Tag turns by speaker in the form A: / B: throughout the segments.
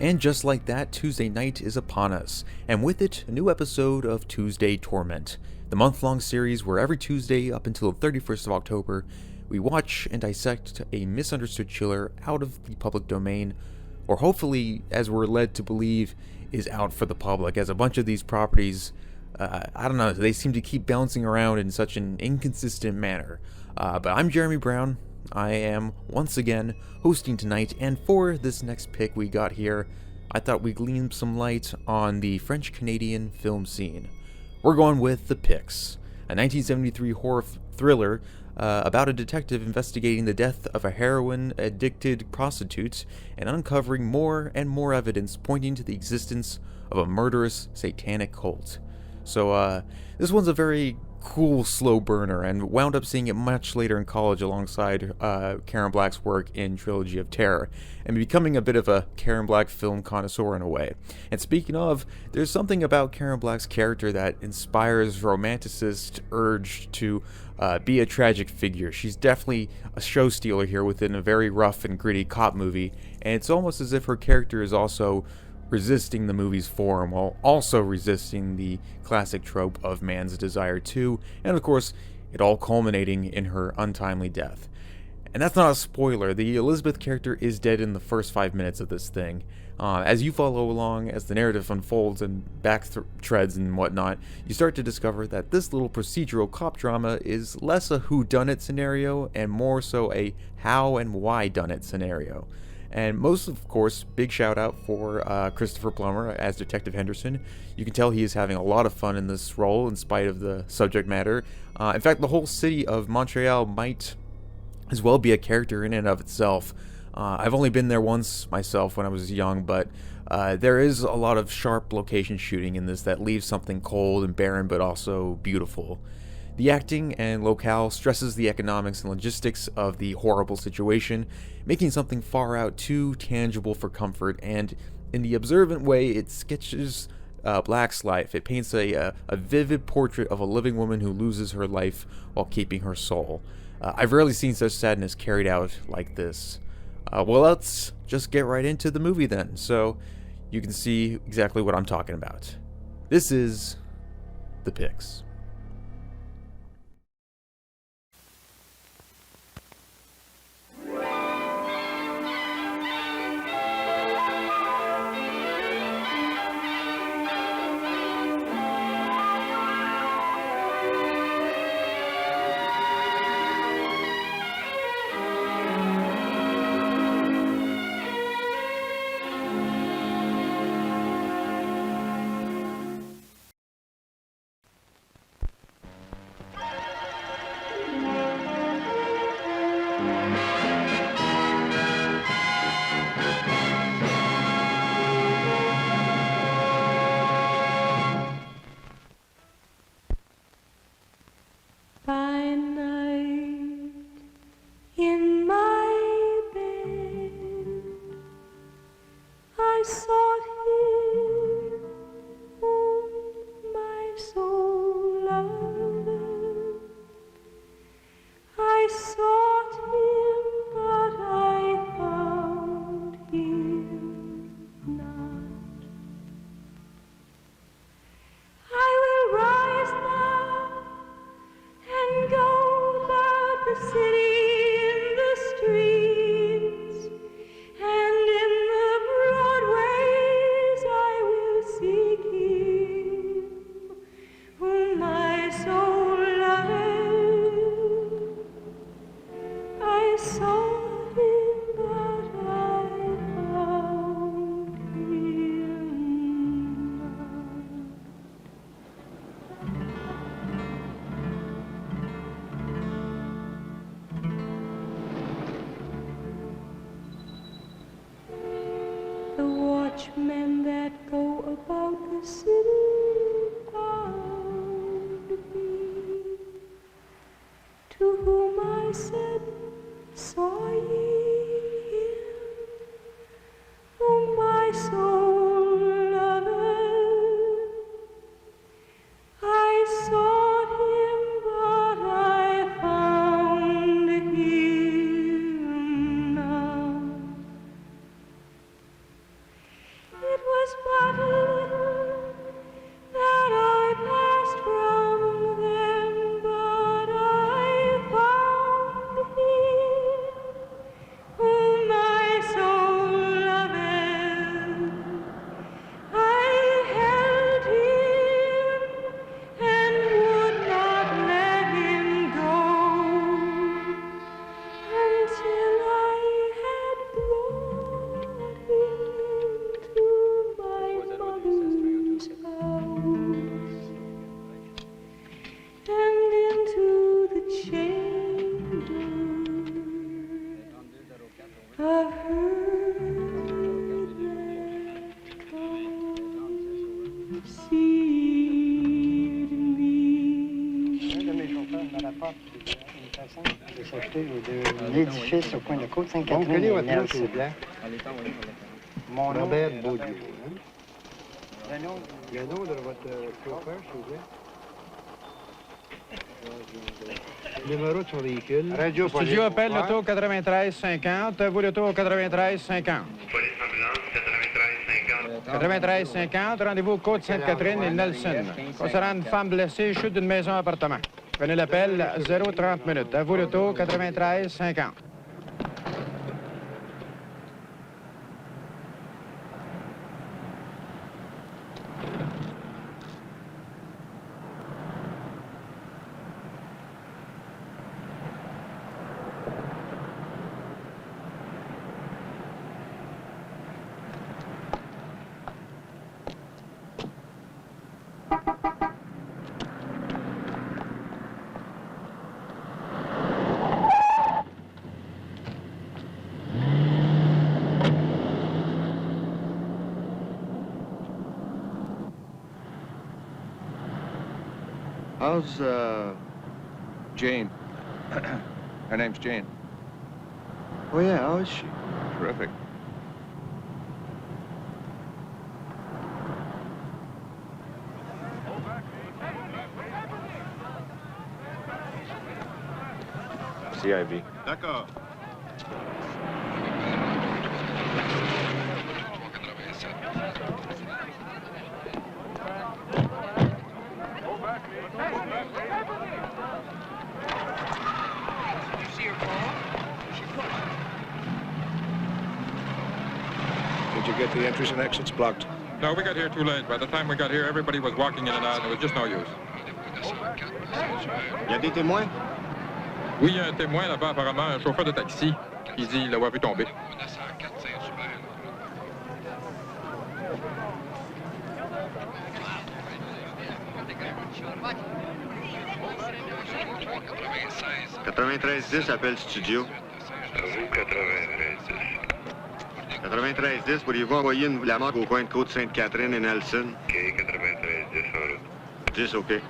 A: And just like that, Tuesday night is upon us, and with it, a new episode of Tuesday Torment, the month-long series where every Tuesday up until the 31st of October, we watch and dissect a misunderstood chiller out of the public domain, or hopefully, as we're led to believe, is out for the public, as a bunch of these properties, I don't know, they seem to keep bouncing around in such an inconsistent manner. But I'm Jeremy Brown. I am, once again, hosting tonight, and for this next pick we got here, I thought we'd glean some light on the French-Canadian film scene. We're going with The Picks, a 1973 horror thriller about a detective investigating the death of a heroin-addicted prostitute and uncovering more and more evidence pointing to the existence of a murderous satanic cult. So, this one's a very cool slow burner, and wound up seeing it much later in college alongside Karen Black's work in Trilogy of Terror, and becoming a bit of a Karen Black film connoisseur in a way. And speaking of, there's something about Karen Black's character that inspires romanticist urge to be a tragic figure. She's definitely a show stealer here within a very rough and gritty cop movie, and it's almost as if her character is also resisting the movie's form while also resisting the classic trope of man's desire to, and of course, it all culminating in her untimely death. And that's not a spoiler, the Elizabeth character is dead in the first 5 minutes of this thing. As you follow along, as the narrative unfolds and treads and whatnot, you start to discover that this little procedural cop drama is less a whodunit scenario and more so a how and why done it scenario. And most, of course, big shout out for Christopher Plummer as Detective Henderson. You can tell he is having a lot of fun in this role in spite of the subject matter. In fact, the whole city of Montreal might as well be a character in and of itself. I've only been there once myself when I was young, but there is a lot of sharp location shooting in this that leaves something cold and barren but also beautiful. The acting and locale stresses the economics and logistics of the horrible situation, making something far out too tangible for comfort, and in the observant way it sketches Black's life. It paints a vivid portrait of a living woman who loses her life while keeping her soul. I've rarely seen such sadness carried out like this. Well, let's just get right into the movie then, so you can see exactly what I'm talking about. This is The Picks.
B: By night in my bed I sought him whom my soul loved. I sought him but I found him not. I will rise now and go about the city in the streets, and in the broad ways I will seek him whom my soul loved. I saw him but I found him not. The watchmen that go about the city found me, to whom I said, saw ye him, whom my soul loved? I sought him, but I found him not.
C: de s'acheter l'édifice au coin de Côte Sainte-Catherine et Nelson. Mon nom est Baudieu. Le nom de votre chauffeur, s'il vous plaît. Numéro de son véhicule. Radio
D: Studio appelle l'auto 9350. Vous l'auto 9350.
E: Police ambulance 9350.
D: 9350. Rendez-vous Côte Sainte-Catherine et Nelson. Concernant une femme blessée, chute d'une maison appartement. Prenez l'appel 030 minutes. À vous l'auto 9350.
F: How's, Jane? Her name's Jane. Oh, yeah, how is she? Terrific. CIV.
E: D'accord.
F: Did you get the entries and exits blocked?
G: No, we got here too late. By the time we got here, everybody was walking in and out, and it was just no use.
E: Il y a des témoins?
G: Oui, il y a un témoin là-bas, apparemment, un chauffeur de taxi. Il dit l'avoir vu tomber.
E: « 9310 appelle studio. À vous, 9310. 9310, pourriez-vous envoyer la marque au coin de Côte Sainte-Catherine et Nelson? OK, 9310 en route. 10, OK.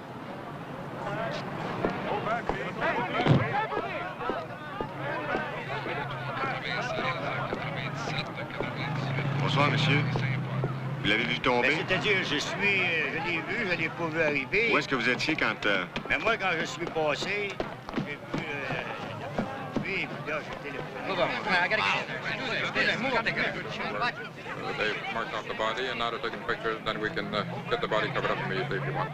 E: Bonsoir, monsieur. Vous l'avez vu tomber?
H: Ben, c'est-à-dire, je l'ai vu, je l'ai pas vu arriver.
E: Où est-ce que vous étiez quand...
H: Mais moi, quand je suis passé, j'ai vu lui, et puis là, j'ai téléphoné.
G: They've marked off the body, and now they're taking pictures, then we can get the body covered up immediately if you want.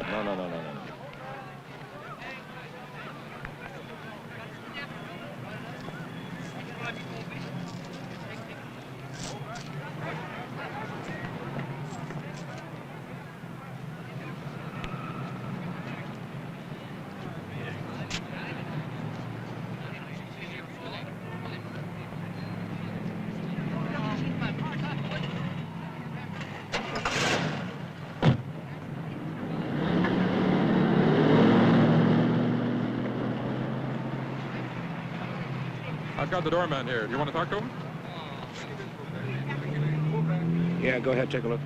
F: No.
G: I've got the doorman here. Do you want to talk to him?
F: Yeah, go ahead, take a look.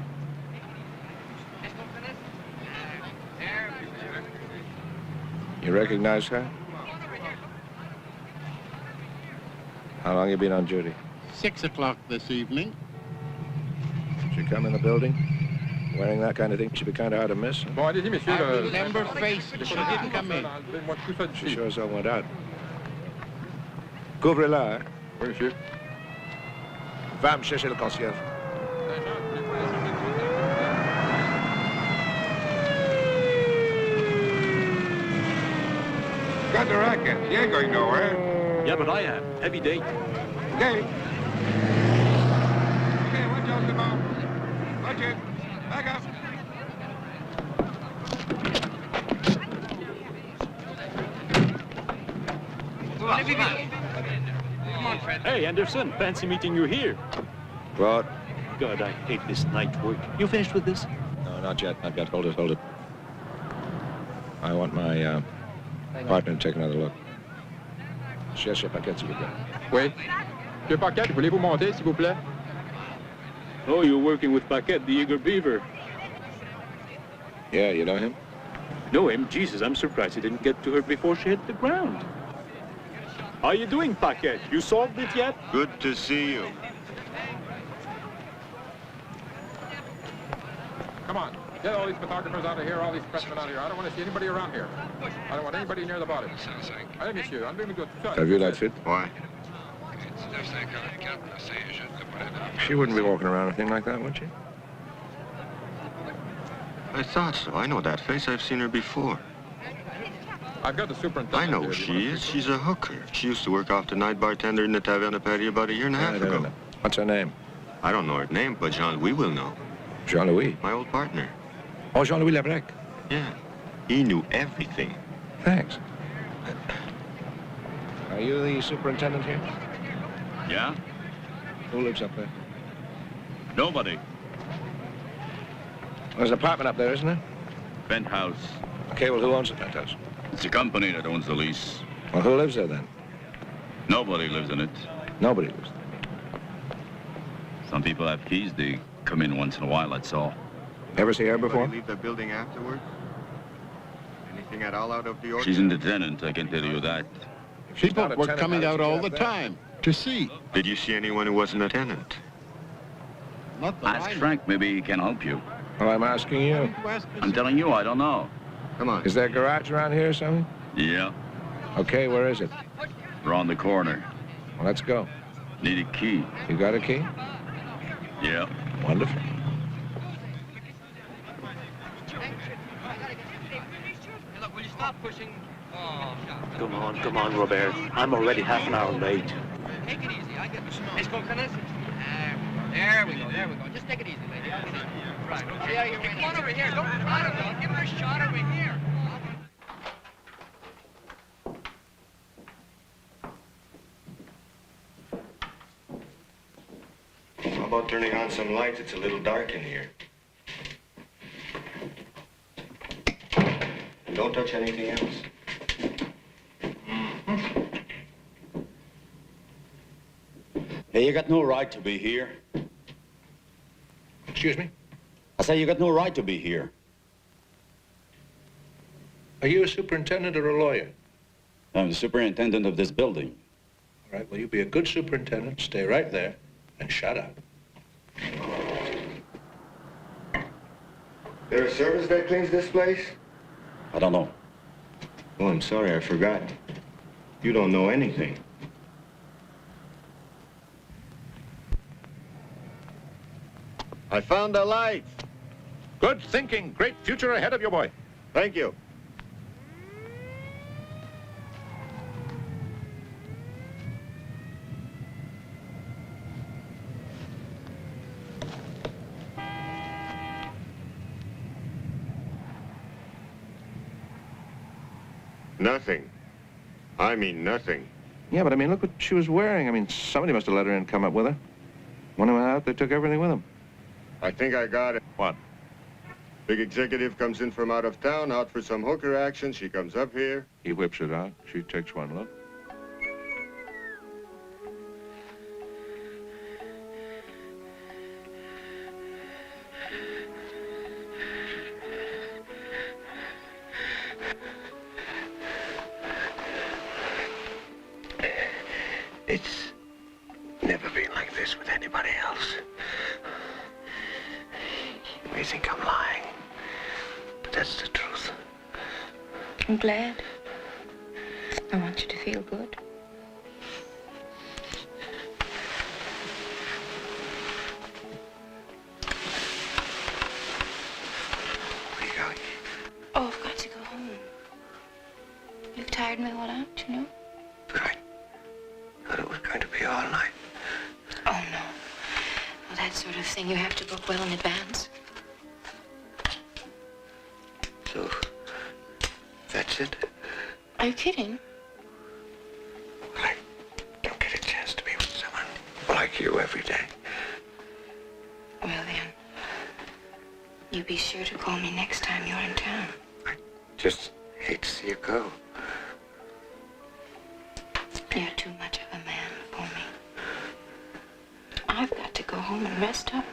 F: You recognize her? How long you been on duty?
I: 6 o'clock this evening.
F: She come in the building? Wearing that kind of thing, she'd be kind of hard to miss.
G: Bon, allez-y, messieurs.
I: I remember face, she didn't come in.
G: Enlevez-moi tout ça
F: She
G: d'ici.
F: sure as hell went out. Couvrez-la, hein?
G: Oui, monsieur.
F: Va me chercher le concierge.
E: Got the racket. You ain't going nowhere.
J: Yeah, but I am. Heavy day.
E: Okay. Okay, watch out, Simone. Watch it. Back up.
J: Hey, Anderson, fancy meeting you here.
F: What?
J: God, I hate this night work. You finished with this?
F: No, not yet. Hold it. I want my partner to take another look. Cherche le paquet, s'il vous plaît.
G: Oui. Monsieur Paquette, voulez-vous monter, s'il vous plaît?
J: Oh, you're working with Paquette, the eager beaver.
F: Yeah, you know him?
J: Know him? Jesus, I'm surprised he didn't get to her before she hit the ground. How you doing, Paquette? You solved it yet?
E: Good to see you.
G: Come on. Get all these photographers out of here, all these pressmen out of here. I don't want to see anybody around here. I don't want anybody near the body. I miss you. I'm doing good.
F: T'as vu l'outfit?
E: Why?
F: She wouldn't be walking around a thing like that, would she?
E: I thought so. I know that face. I've seen her before.
G: I've got the superintendent.
E: I know
G: here.
E: who she is. She's a hooker. She used to work off the night bartender in the Taverne Patty about a year and a half ago.
F: What's her name?
E: I don't know her name, but Jean-Louis will know.
F: Jean-Louis?
E: My old partner.
F: Oh, Jean-Louis Labrec.
E: Yeah. He knew everything.
F: Thanks. Are you the superintendent here?
J: Yeah?
F: Who lives up there?
J: Nobody.
F: There's an apartment up there, isn't there?
J: Penthouse.
F: Okay, well, who owns the penthouse?
J: It's a company that owns the lease.
F: Well, who lives there, then?
J: Nobody lives in it.
F: Nobody lives there.
J: Some people have keys. They come in once in a while, that's all.
F: Ever see her before?
E: Anybody leave the building afterward? Anything at all out of the ordinary?
J: She's in the tenant, I can tell you that.
I: People were coming out all the time to see.
E: Did you see anyone who wasn't a tenant?
I: Not that
J: Ask
I: I know.
J: Frank, maybe he can help you.
F: Well, I'm asking you.
J: I'm telling you, I don't know.
E: Come on.
F: Is there a garage around here or something?
J: Yeah,
F: Okay, where is it?
J: around the corner.
F: Well, let's go.
J: Need a key.
F: You got a key?
J: Yeah.
F: Wonderful.
J: Come on, Robert. I'm already half an hour late.
K: Take it easy. I get the smoke. There we go. Just take it easy, lady. Right. Okay. Come on over here. Don't try to give her a shot over here.
E: How about turning on some lights? It's a little dark in here. And don't touch anything else.
L: Hey, you got no right to be here.
F: Excuse me?
L: I say you got no right to be here.
F: Are you a superintendent or a lawyer?
L: I'm the superintendent of this building.
F: All right, well, you be a good superintendent, stay right there, and shut up.
E: There a service that cleans this place?
L: I don't know.
E: Oh, I'm sorry, I forgot. You don't know anything. I found the light.
F: Good thinking. Great future ahead of you, boy.
E: Thank you. Nothing. I mean nothing.
F: Yeah, but I mean, look what she was wearing. I mean, somebody must have let her in and come up with her. When they went out, they took everything with them.
E: I think I got it.
F: What?
E: Big executive comes in from out of town, out for some hooker action. She comes up here.
F: He whips it out. She takes one look.
E: It's never been like this with anybody else. You may think I'm lying, but that's the truth.
M: I'm glad. I want you to feel good.
E: Where are you going?
M: Oh, I've got to go home. You've tired me all out, you know?
E: But I thought it was going to be all night.
M: Oh, no. Well, that sort of thing you have to book well in advance.
E: So, that's it?
M: Are you kidding?
E: Well, I don't get a chance to be with someone like you every day.
M: Well, then, you be sure to call me next time you're in town.
E: Just hate to see you go.
M: You're too much of a man for me. I've got to go home and rest up.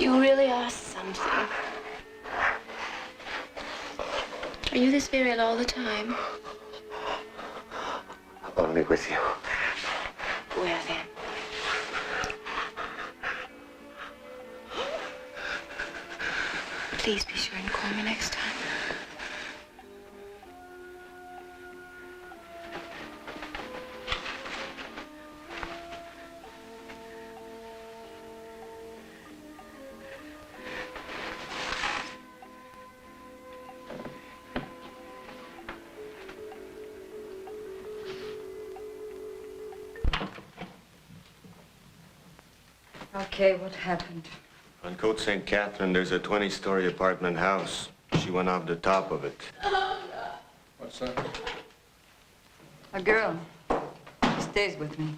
M: You really are something. Are you this very ill all the time?
E: Only with you.
M: Well, then. Please be sure and call me next time.
N: Okay, what happened?
E: On Côte St. Catherine, there's a 20-story apartment house. She went off the top of it.
G: What's that?
N: A girl. She stays with me.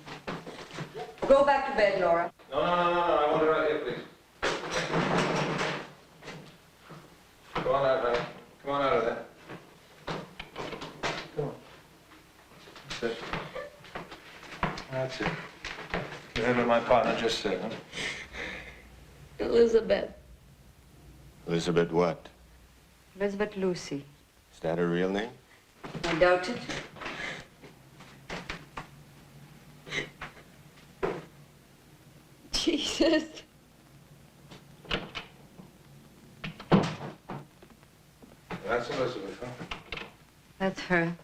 N: Go back to bed, Laura.
F: No. I want her out here, please. Go on out, honey. Come on out of there. Come on. That's it. That's it. You heard what my partner just said, huh?
M: Elizabeth.
E: Elizabeth what?
N: Elizabeth Lucy.
E: Is that her real name?
N: I doubt it.
M: Jesus.
F: That's Elizabeth, huh?
N: That's her.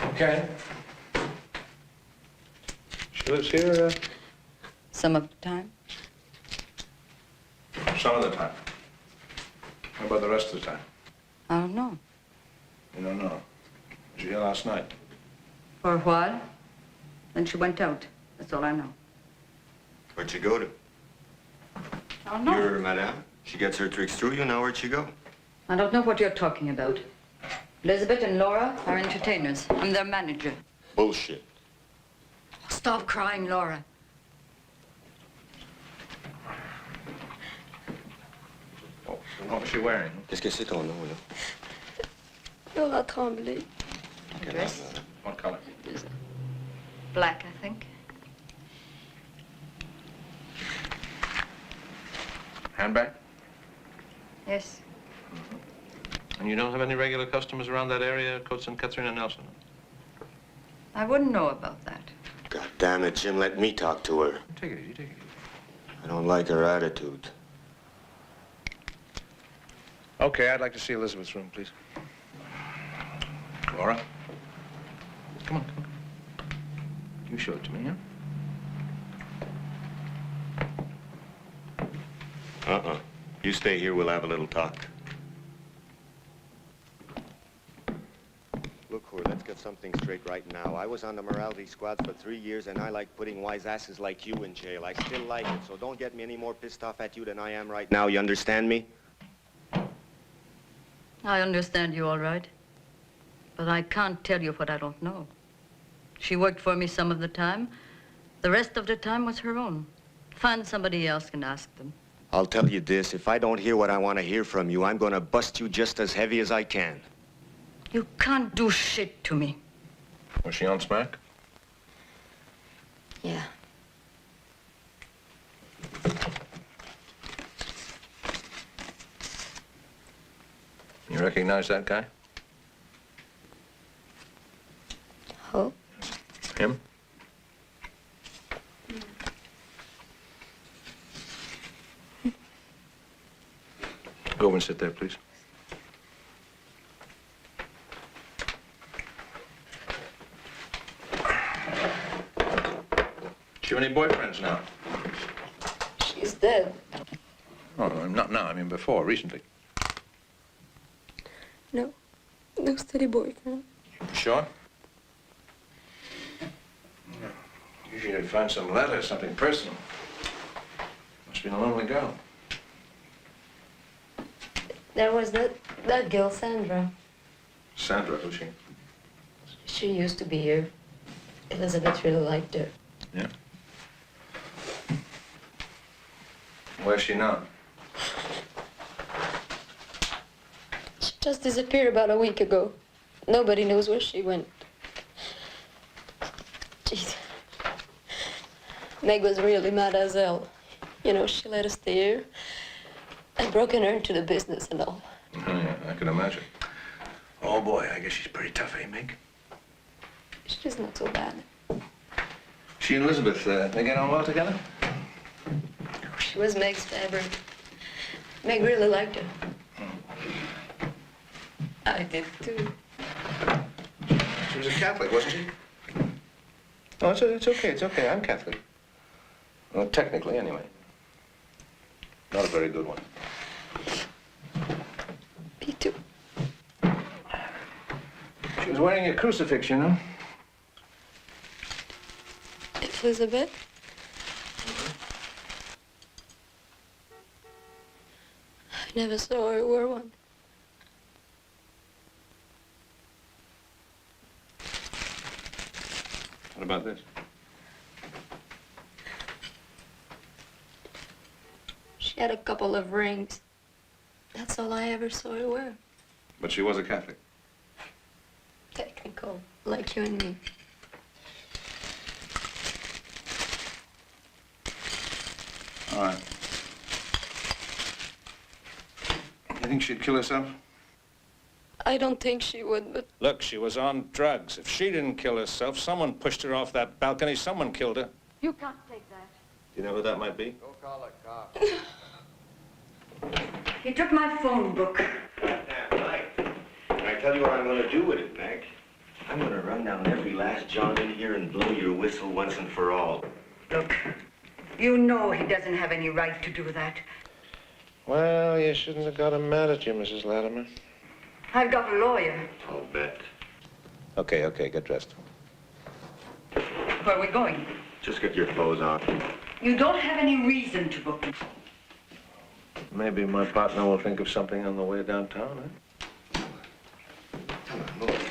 F: Okay. She lives here,
N: Some of the time.
F: some of the time. How about the rest of the time?
N: I don't know.
F: You don't know. Was you here last night?
N: For a while. Then she went out. That's all I know.
E: Where'd she go to?
N: I don't know.
E: Your madame? She gets her tricks through you, now where'd she go?
N: I don't know what you're talking about. Elizabeth and Laura are entertainers. I'm their manager.
E: Bullshit.
N: Stop crying, Laura.
F: Oh, what was she wearing?
E: Qu'est-ce que c'est ton nom, là?
M: Laura Tremblay.
N: Dress?
F: What color?
N: Black, I think.
F: Handbag?
N: Yes.
F: And you don't have any regular customers around that area, Côte St. Catherine and Nelson?
N: I wouldn't know about that.
E: God damn it, Jim, let me talk to her.
F: Take it easy, take it easy.
E: I don't like her attitude.
F: Okay, I'd like to see Elizabeth's room, please. Laura? Come on. You show it to me, huh?
E: Uh-uh. You stay here, we'll have a little talk. Look, Hoor, let's get something straight right now. I was on the morality squad for 3 years, and I like putting wise asses like you in jail. I still like it, so don't get me any more pissed off at you than I am right now. You understand me?
N: I understand you all right. But I can't tell you what I don't know. She worked for me some of the time. The rest of the time was her own. Find somebody else and ask them.
E: I'll tell you this, if I don't hear what I want to hear from you, I'm gonna bust you just as heavy as I can.
N: You can't do shit to me.
F: Was she on smack?
M: Yeah.
F: You recognize that guy?
M: Who?
F: Him? Go over and sit there, please. Do you have any boyfriends now?
M: She's dead.
F: Oh, not now. I mean before, recently.
M: No. No steady boyfriend.
F: Sure? Usually I'd find some letter, something personal. Must be a lonely girl.
M: There was that girl, Sandra.
F: Sandra, who's she?
M: She used to be here. Elizabeth really liked her.
F: Yeah. Where's she now?
M: She just disappeared about a week ago. Nobody knows where she went. Jeez.
B: Meg was really mad as hell. You know, she let us stay here. I'd broken her into the business and all.
F: Oh, yeah, I can imagine. Oh, boy, I guess she's pretty tough, eh, Meg?
B: She's not so bad.
F: She and Elizabeth, they get on well together?
B: She was Meg's favorite. Meg really liked her. I did, too.
F: She was a Catholic, wasn't she? Oh, it's okay, it's okay. I'm Catholic. Well, technically, anyway. Not a very good one.
B: Me too.
F: She was wearing a crucifix, you know?
B: Elizabeth? I never saw her wear one.
F: What about this?
B: She had a couple of rings. That's all I ever saw her wear.
F: But she was a Catholic.
B: Technical, like you and me.
F: All right. You think she'd kill herself?
B: I don't think she would, but...
F: Look, she was on drugs. If she didn't kill herself, someone pushed her off that balcony. Someone killed her.
N: You can't take that.
F: Do you know who that might be?
G: Go call a cop.
N: He took my phone book.
E: Mike, I tell you what I'm going to do with it, Meg. I'm going to run down every last John in here and blow your whistle once and for all.
N: Look, you know he doesn't have any right to do that.
F: Well, you shouldn't have got him mad at you, Mrs. Latimer.
N: I've got a lawyer.
E: I'll bet.
F: Okay, get dressed.
N: Where are we going?
E: Just get your clothes on.
N: You don't have any reason to book me.
F: Maybe my partner will think of something on the way downtown, eh?
E: Come on, move.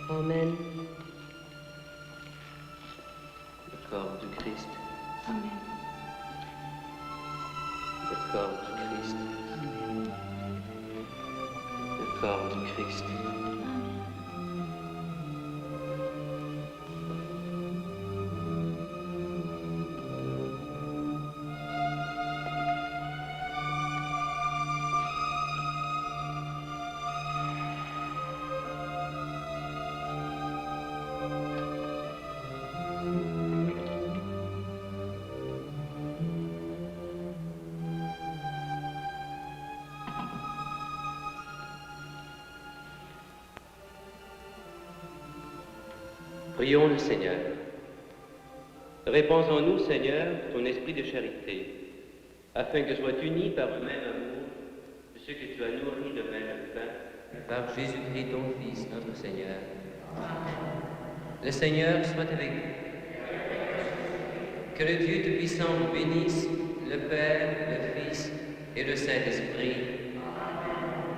O: Amen. Le corps du Christ.
B: Amen.
O: Le corps du Christ. Le corps du Christ. Prions le Seigneur. Répands en nous, Seigneur, ton esprit de charité, afin que soient unis par le même amour ceux que tu as nourris de même pain. Par Jésus-Christ, ton Fils, notre Seigneur. Le Seigneur soit avec vous. Que le Dieu Tout-Puissant vous bénisse, le Père, le Fils et le Saint-Esprit.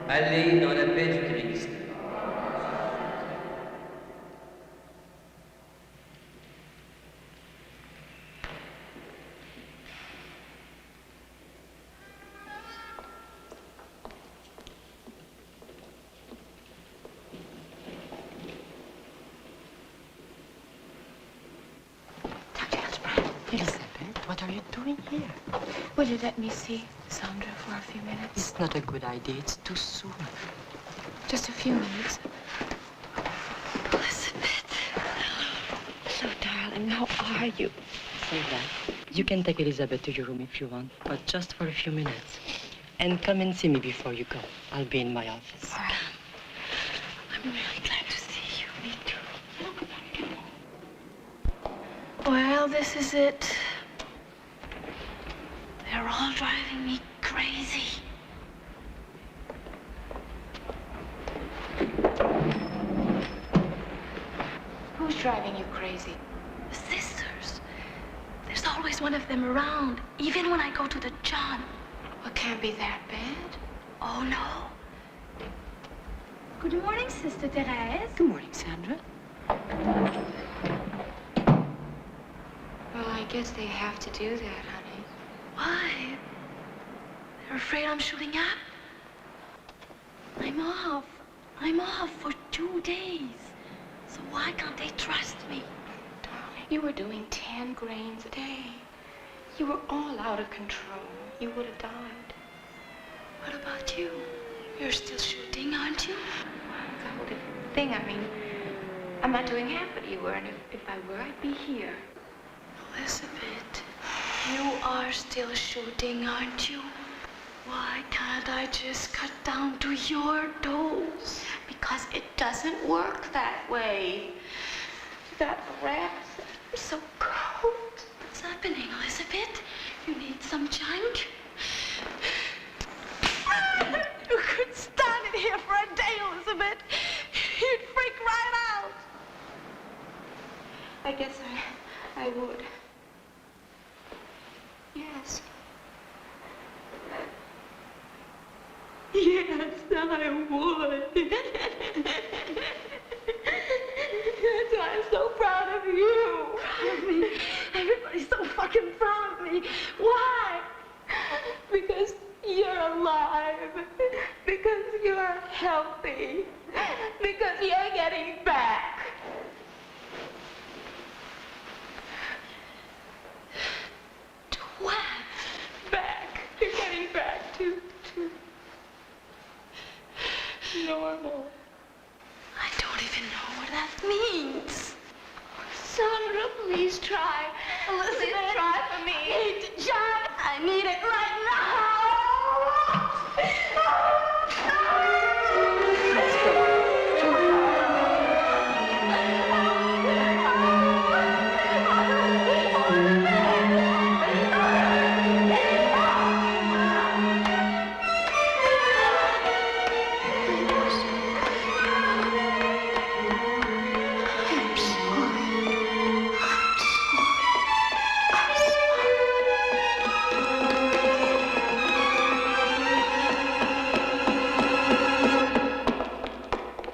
O: Allez dans la paix du Christ.
P: Elizabeth, what are you doing here?
M: Will you let me see Sandra for a few minutes?
P: It's not a good idea. It's too soon.
M: Just a few minutes.
P: Elizabeth.
M: So, darling, how are you?
P: Say that. You can take Elizabeth to your room if you want, but just for a few minutes. And come and see me before you go. I'll be in my office.
M: I'm really glad to see you. Me too. Well, this is it. They're all driving me crazy. Who's driving you crazy?
B: The sisters. There's always one of them around, even when I go to the John.
M: Well, can't be that bad.
B: Oh, no.
M: Good morning, Sister Therese.
P: Good morning, Sandra.
M: Well, I guess they have to do that, honey.
B: Why? They're afraid I'm shooting up? I'm off. I'm off for 2 days. So why can't they trust me?
M: Darling, you were doing 10 grains a day. You were all out of control. You would have died.
B: What about you? You're still shooting, aren't you?
M: It's a whole different thing. I mean, I'm not doing half what you were, and if I were, I'd be here.
B: Elizabeth, you are still shooting, aren't you? Why can't I just cut down to your dose?
M: Because it doesn't work that way. You got wraps. I'm so cold.
B: What's happening, Elizabeth? You need some junk?
M: You could stand it here for a day, Elizabeth. You'd freak right out. I guess I would. Yes. Yes, I would. That's why I'm so proud of you. Proud of me? Everybody's so fucking proud of me. Why? Because you're alive. Because you're healthy. Because you're getting back.
B: To what?
M: Back. You're getting back to normal.
B: I don't even know what that means.
M: Sandra, please try.
B: Elizabeth,
M: Please try for me. I need to try. I need it right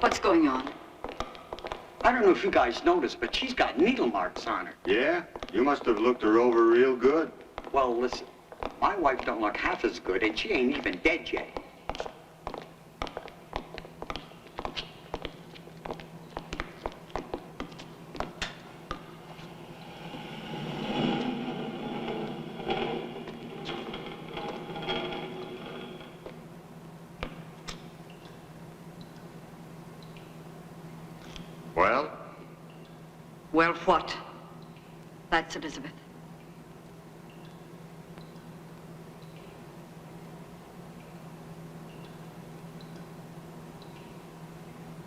P: What's going on?
L: I don't know if you guys noticed, but she's got needle marks on her.
E: Yeah? You must have looked her over real good.
L: Well, listen, my wife don't look half as good, and she ain't even dead yet.
E: Well?
N: Well, what? That's Elizabeth.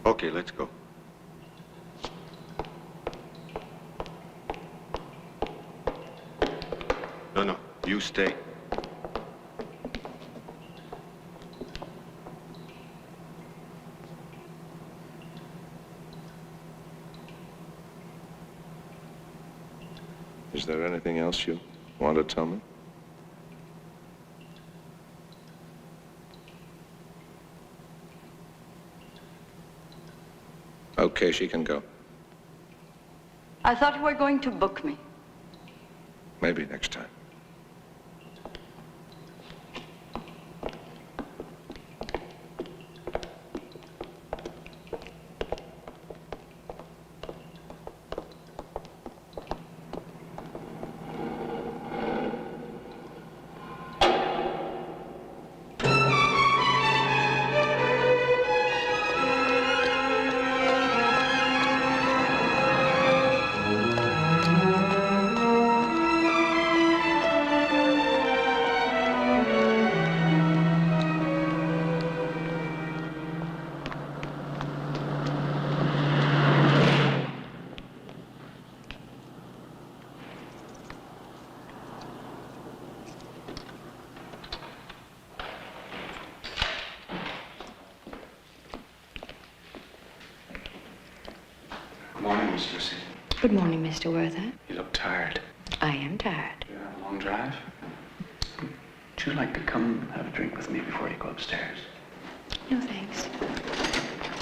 E: Okay, let's go. No, you stay.
F: Is there anything else you want to tell me? Okay, she can go.
N: I thought you were going to book me.
F: Maybe next time.
Q: morning, Miss Lucy.
R: Good morning, Mr. Werther.
Q: You look tired.
R: I am tired.
Q: You have a long drive? Would you like to come have a drink with me before you go upstairs?
R: No, thanks.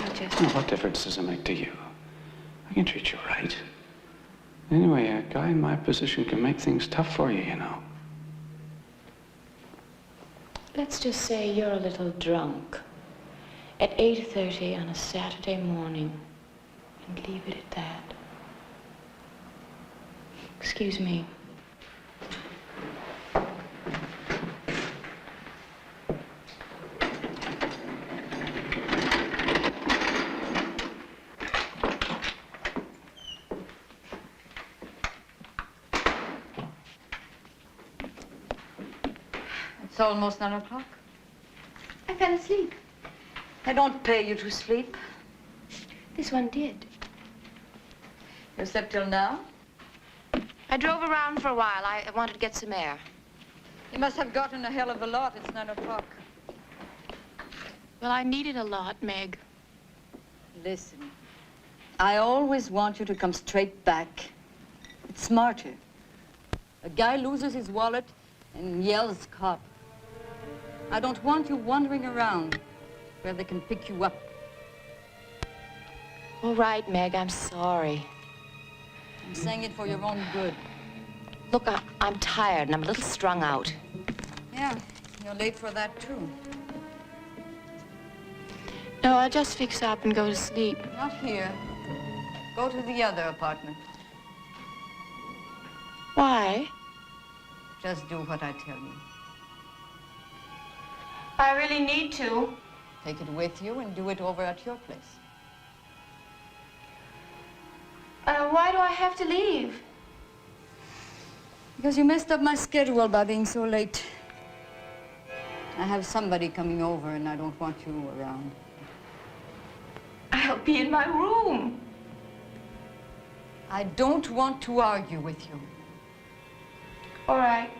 R: I'll just...
Q: No, what difference does it make to you? I can treat you right. Anyway, a guy in my position can make things tough for you, you know.
R: Let's just say you're a little drunk at 8:30 on a Saturday morning and leave it at that. Excuse me.
N: It's almost 9 o'clock.
R: I fell asleep.
N: I don't pay you to sleep.
R: This one did.
N: You slept till now?
R: I drove around for a while. I wanted to get some air.
N: You must have gotten a hell of a lot. It's 9 o'clock.
R: Well, I needed a lot, Meg.
N: Listen, I always want you to come straight back. It's smarter. A guy loses his wallet and yells cop. I don't want you wandering around where they can pick you up.
R: All right, Meg, I'm sorry.
N: I'm saying it for your own good.
R: Look, I'm tired and I'm a little strung out.
N: Yeah, you're late for that, too.
R: No, I'll just fix up and go to sleep.
N: Not here. Go to the other apartment.
R: Why?
N: Just do what I tell you.
R: I really need to.
N: Take it with you and do it over at your place.
R: Why do I have to leave?
N: Because you messed up my schedule by being so late. I have somebody coming over and I don't want you around.
R: I'll be in my room.
N: I don't want to argue with you.
R: All right.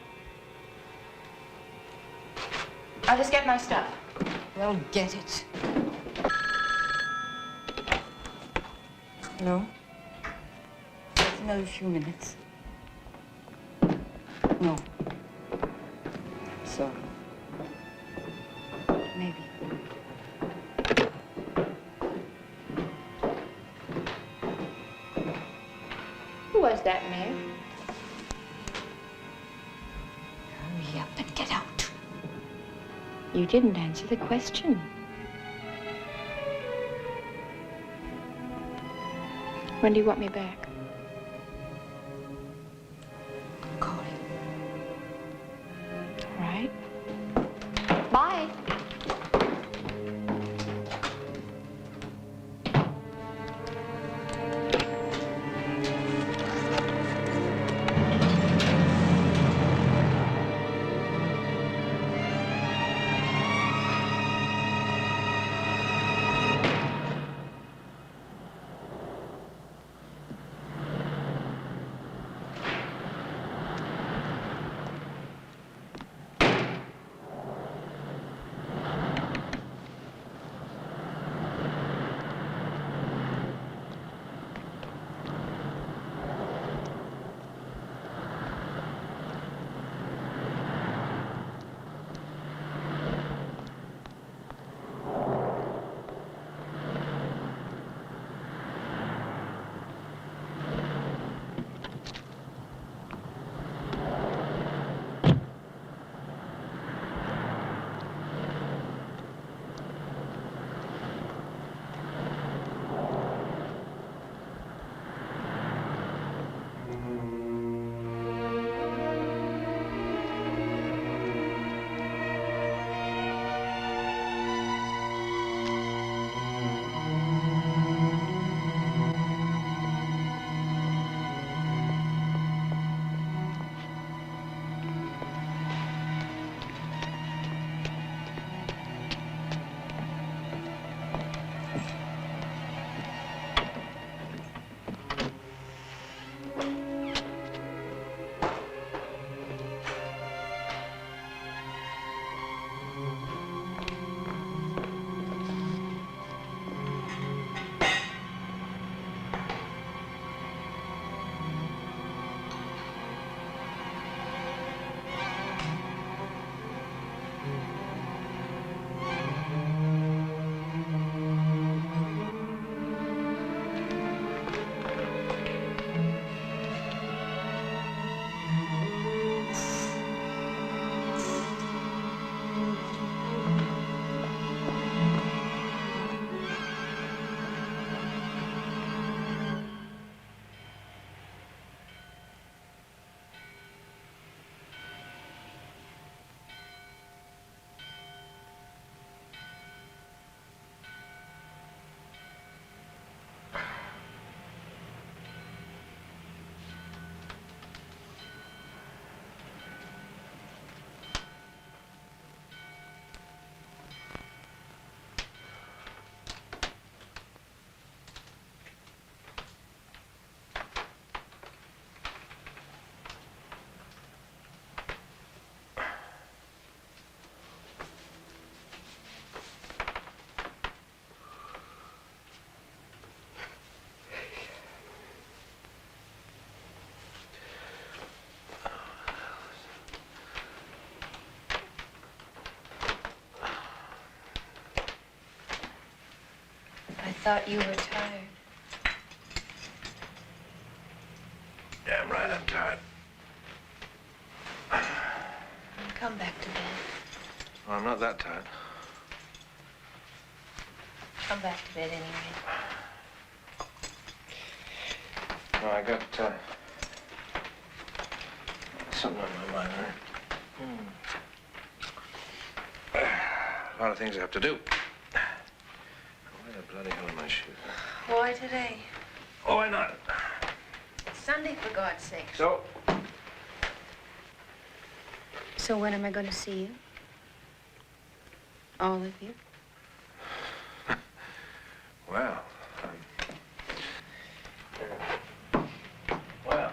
R: I'll just get my stuff.
N: Well, get it. Hello? Just another few minutes. No. Sorry. Maybe.
R: Who was that, Meg?
N: Hurry up and get out.
R: You didn't answer the question. When do you want me back?
N: Call him.
R: All right. Bye. thought you were tired.
F: Damn right I'm tired.
R: Come back to bed.
F: Well, I'm not that tired.
R: Come back to bed anyway.
F: No, I got something on my mind, right? A lot of things I have to do. Why the bloody hell are my shoes?
R: Why today?
F: Oh, why not?
R: It's Sunday, for God's sake.
F: So?
R: So when am I going to see you? All of you?
F: Well, well.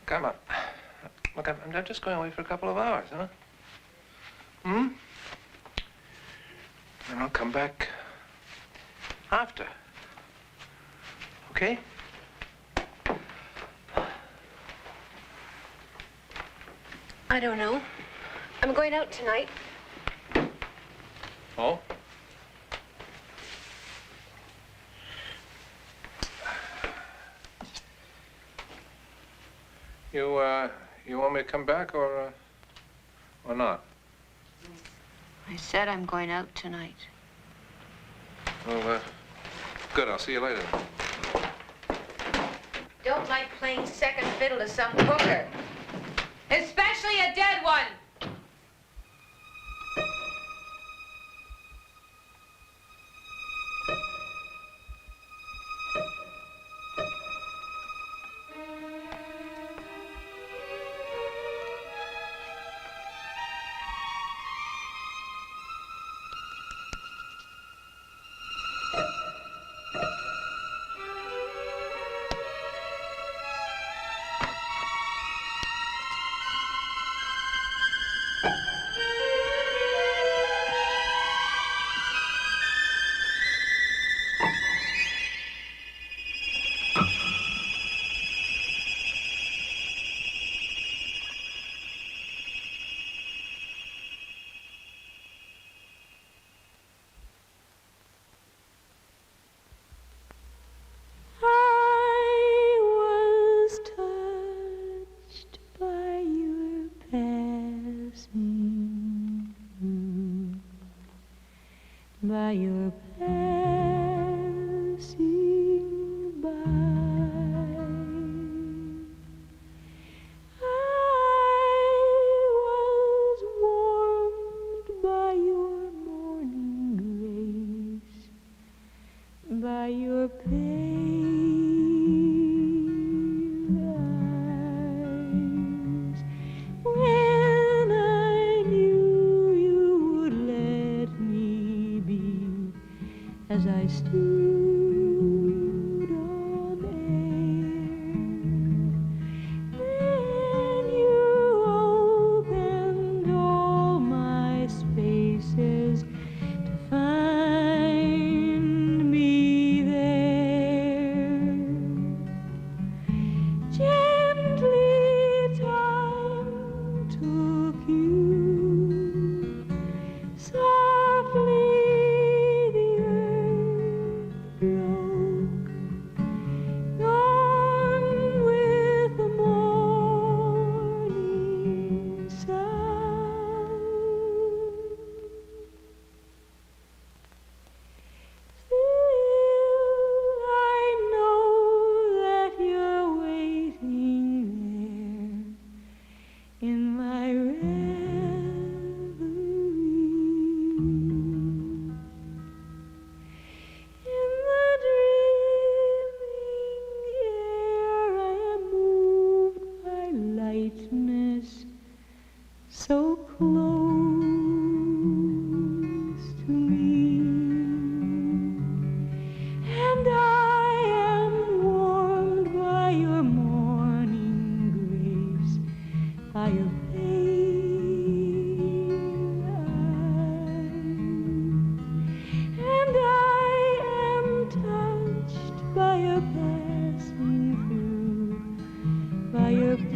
F: Come on. Look, I'm just going away for a couple of hours, huh? Hmm? And I'll come back after. Okay?
R: I don't know. I'm going out tonight.
F: Oh? You want me to come back or not?
R: I said I'm going out tonight.
F: Well, good. I'll see you later.
R: Don't like playing second fiddle to some hooker. Especially a dead one.
M: By your passing by, I was warmed by your morning grace, by your pale eyes, when I knew you would let me be as I stood on air. Then you opened all my spaces to find me there. Gently time took you, softly the earth broke, gone with the morning sun. Still I know that you're waiting there in my reverie. In the dreaming air I am moved by lightness so close to me, and I am warmed by your morning grace, by your pale eyes, and I am touched by your passing through, by your passing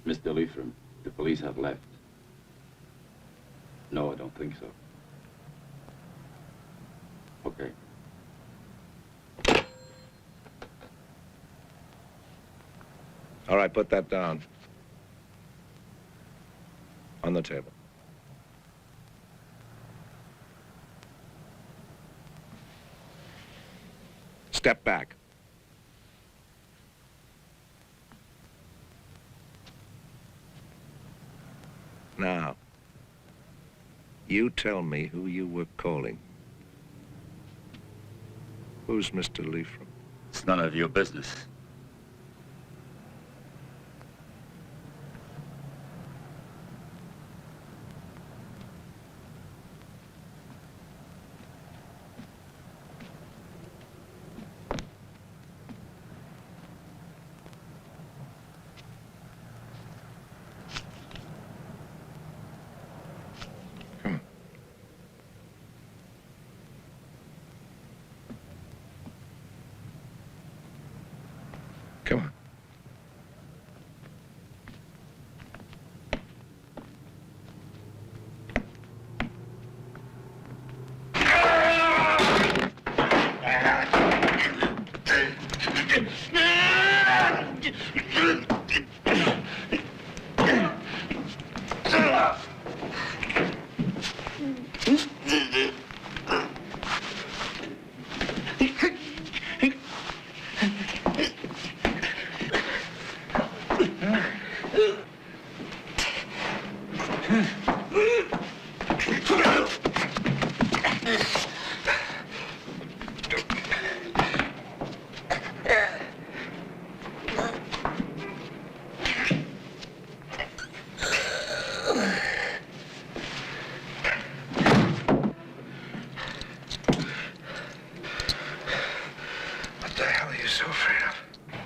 S: Mr. Leithram, the police have left. No, I don't think so. Okay.
F: All right, put that down. On the table. Step back. Now, you tell me who you were calling. Who's Mr. Leithram?
S: It's none of your business.
F: Come on.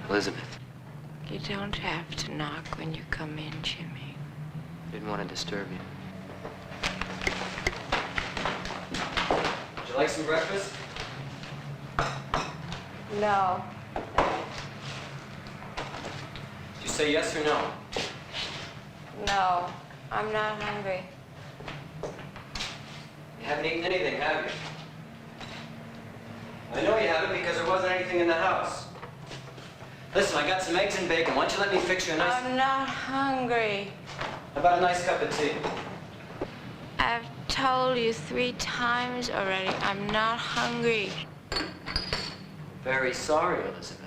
R: Elizabeth. You don't have to knock when you come in, Jimmy.
O: Didn't want to disturb you. Would you like some breakfast?
R: No.
O: Did you say yes or no?
R: No, I'm not hungry.
O: You haven't eaten anything, have you? I know you haven't because there wasn't anything in the house. Listen, I got some eggs and bacon. Why don't you let me fix you a nice...
R: I'm not hungry.
O: How about a nice cup of tea?
R: I've told you 3 times already, I'm not hungry.
O: Very sorry, Elizabeth.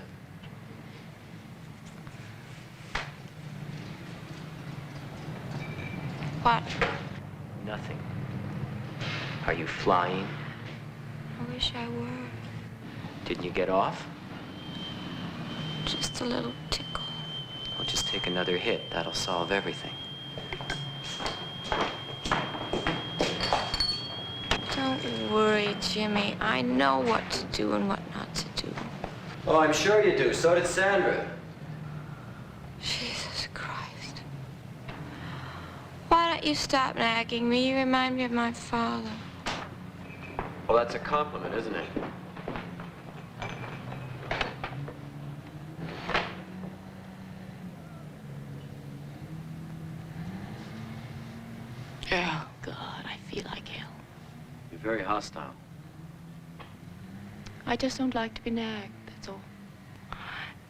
R: What?
O: Nothing. Are you flying?
R: I wish I were.
O: Didn't you get off?
R: Just a little tickle.
O: Well, just take another hit. That'll solve everything.
R: Don't worry, Jimmy. I know what to do and what not to do.
O: Oh, I'm sure you do. So did Sandra.
R: Jesus Christ. Why don't you stop nagging me? You remind me of my father.
O: Well, that's a compliment, isn't it?
R: Oh, God, I feel like hell.
O: You're very hostile.
R: I just don't like to be nagged, that's all.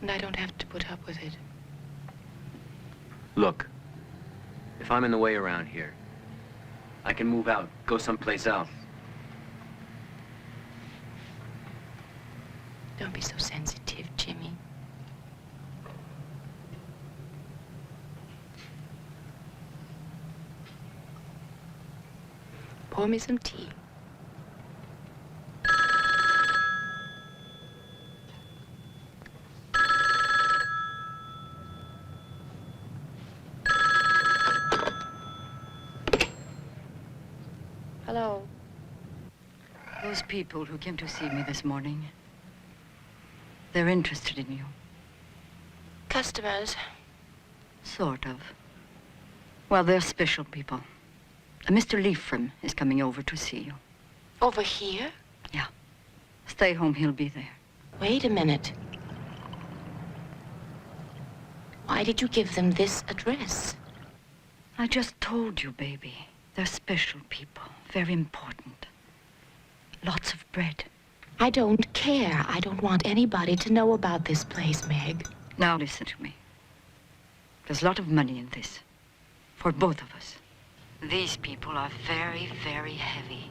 R: And I don't have to put up with it.
O: Look, if I'm in the way around here, I can move out, go someplace else.
R: Don't be so sensitive, Jimmy. Pour me some tea. Hello.
N: Those people who came to see me this morning, they're interested in you.
R: Customers?
N: Sort of. Well, they're special people. Mr. Leifram is coming over to see you.
R: Over here?
N: Yeah. Stay home, he'll be there.
R: Wait a minute. Why did you give them this address?
N: I just told you, baby. They're special people. Very important. Lots of bread.
R: I don't care. I don't want anybody to know about this place, Meg.
N: Now listen to me. There's a lot of money in this. For both of us. These people are very, very heavy.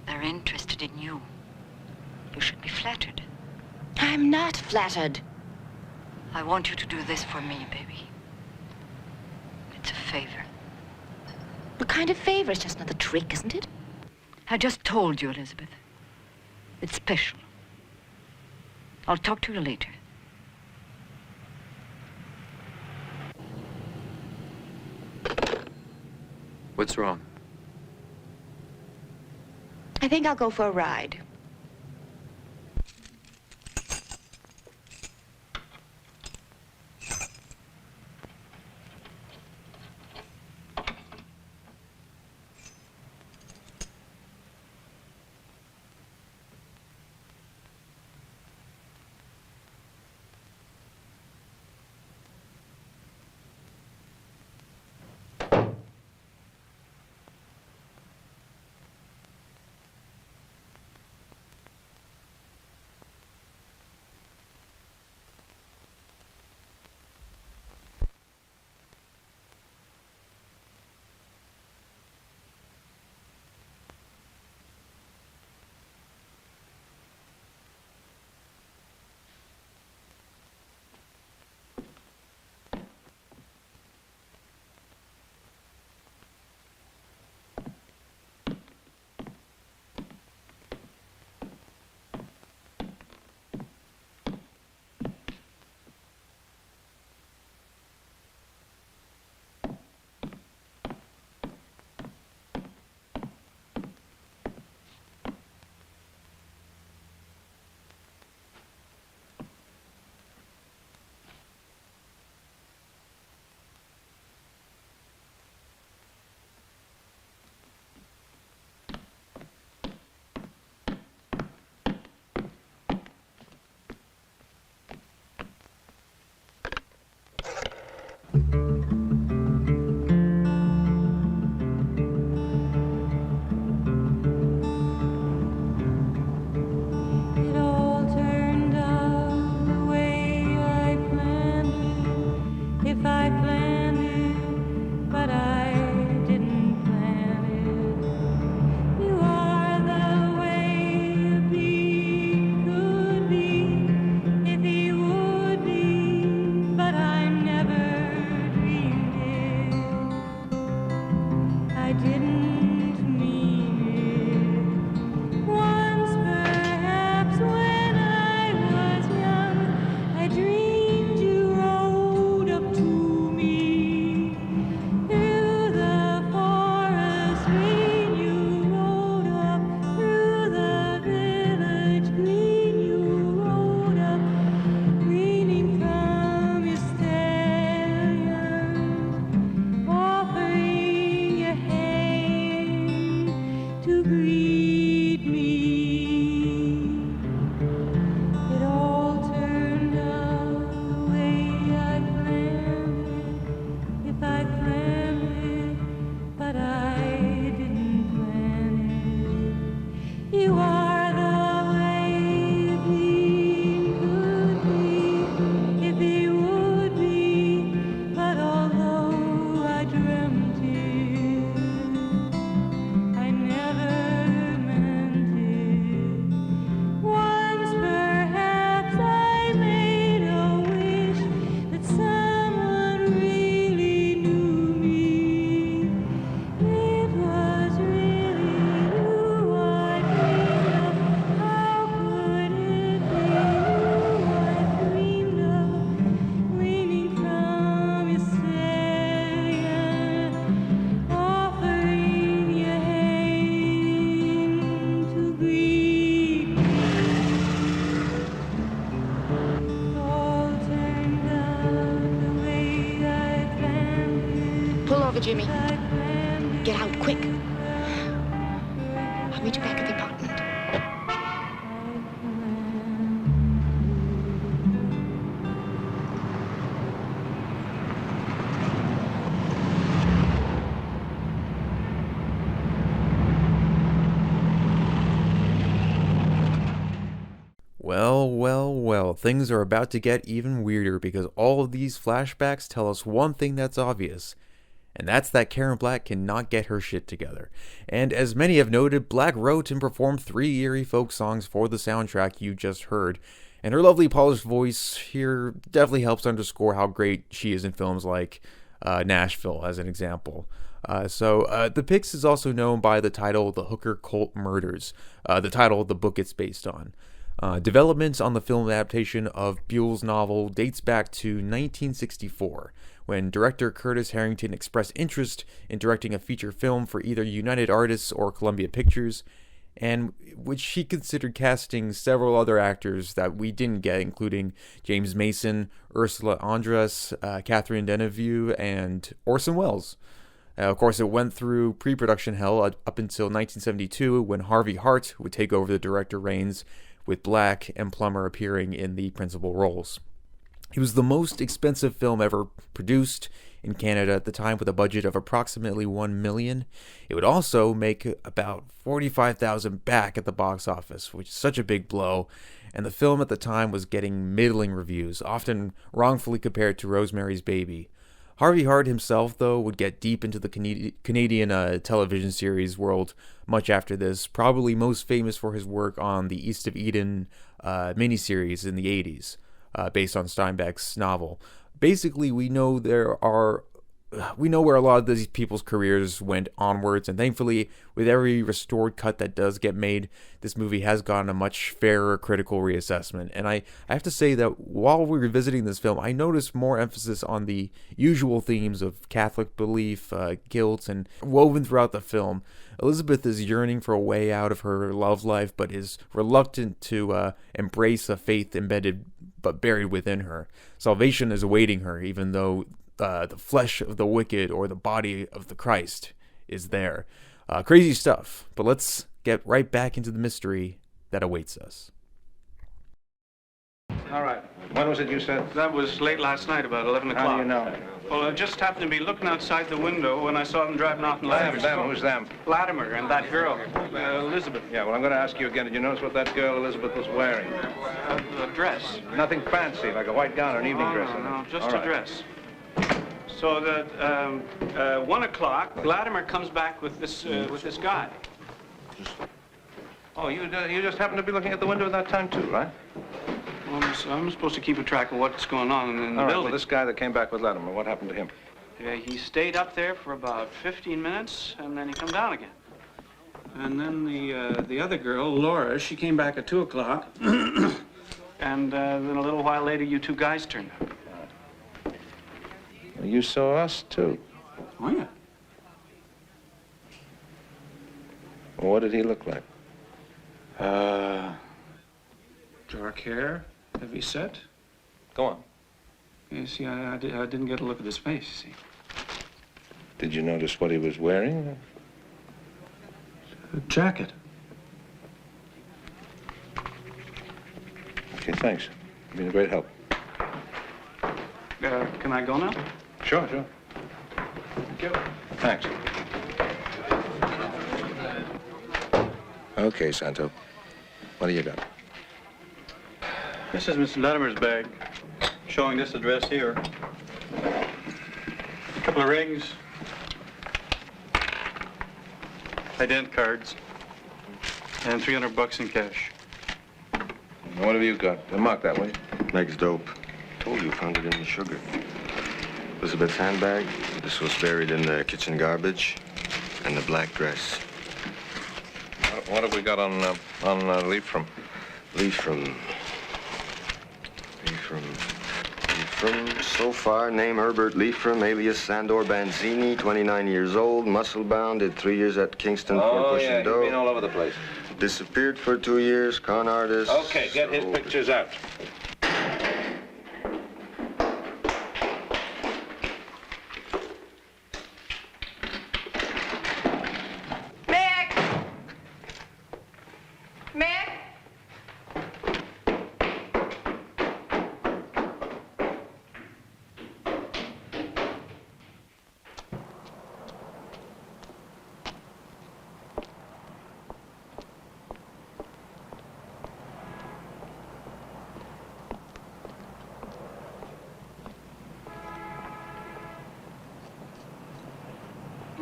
N: They're interested in you. You should be flattered.
R: I'm not flattered.
N: I want you to do this for me, baby. It's a favor.
R: What kind of favor? It's just another trick, isn't it?
N: I just told you, Elizabeth. It's special. I'll talk to you later.
O: What's wrong?
R: I think I'll go for a ride.
B: Jimmy. Get out, quick. I'll meet you back at the apartment.
A: Well, things are about to get even weirder because all of these flashbacks tell us one thing that's obvious, and that's that Karen Black cannot get her shit together. And as many have noted, Black wrote and performed 3 eerie folk songs for the soundtrack you just heard, and her lovely polished voice here definitely helps underscore how great she is in films like Nashville, as an example. The Pix is also known by the title The Hooker Cult Murders, the title the book it's based on. Development on the film adaptation of Buell's novel dates back to 1964, when director Curtis Harrington expressed interest in directing a feature film for either United Artists or Columbia Pictures, and which he considered casting several other actors that we didn't get, including James Mason, Ursula Andress, Catherine Deneuve, and Orson Welles. Of course, it went through pre-production hell up until 1972, when Harvey Hart would take over the director reins, with Black and Plummer appearing in the principal roles. It was the most expensive film ever produced in Canada at the time, with a budget of approximately $1 million. It would also make about $45,000 back at the box office, which is such a big blow, and the film at the time was getting middling reviews, often wrongfully compared to Rosemary's Baby. Harvey Hart himself, though, would get deep into the Canadian television series world much after this, probably most famous for his work on the East of Eden miniseries in the 80s, based on Steinbeck's novel. Basically, we know where a lot of these people's careers went onwards, and thankfully, with every restored cut that does get made, this movie has gotten a much fairer critical reassessment. And I have to say that while we were revisiting this film, I noticed more emphasis on the usual themes of Catholic belief, guilt, and woven throughout the film. Elizabeth is yearning for a way out of her love life, but is reluctant to embrace a faith embedded but buried within her. Salvation is awaiting her, even though the flesh of the wicked or the body of the Christ is there. Crazy stuff, but let's get right back into the mystery that awaits us.
F: All right. When was it you said?
T: That was late last night, about 11 o'clock.
F: How do you know?
T: Well, I just happened to be looking outside the window when I saw them driving off in Latimer's
F: Them,
T: car.
F: who's them?
T: Latimer and that girl, Elizabeth.
F: Yeah, well, I'm going to ask you again. Did you notice what that girl Elizabeth was wearing?
T: A dress.
F: Nothing fancy, like a white gown or an evening dress?
T: No, just
F: All
T: a
F: right.
T: dress. So that 1 o'clock, Latimer comes back with this guy.
F: Oh, you just happened to be looking at the window at that time, too, right?
T: Well, I'm supposed to keep a track of what's going on in the
F: All right,
T: building.
F: well, this guy that came back with Latimer, what happened to him?
T: He stayed up there for about 15 minutes, and then he come down again. And then the other girl, Laura, she came back at 2 o'clock. And then a little while later, you two guys turned up.
F: Well, you saw us, too.
T: Oh, yeah.
F: Well, what did he look like?
T: Dark hair, heavy set.
F: Go on.
T: You see, I didn't get a look at his face, you see.
F: Did you notice what he was wearing?
T: A jacket.
F: Okay, thanks. You've been a great help.
T: Can I go now?
F: Sure. Thank you. Thanks. Okay, Santo. What do you got?
T: This is Mr. Latimer's bag, showing this address here. A couple of rings, ident cards, and $300 in cash.
F: What have you got? Mark that, will you?
E: Meg's dope. Told you, found it in the sugar. Elizabeth's handbag. This was buried in the kitchen garbage. And the black dress.
F: What have we got on Leafram?
E: Leafram, so far, name Herbert Leafram, alias Sandor Banzini, 29 years old, muscle-bound, did 3 years at Kingston for pushing
F: yeah,
E: dough.
F: you've been all over the place.
E: Disappeared for 2 years, con artist.
F: Okay, get his pictures out.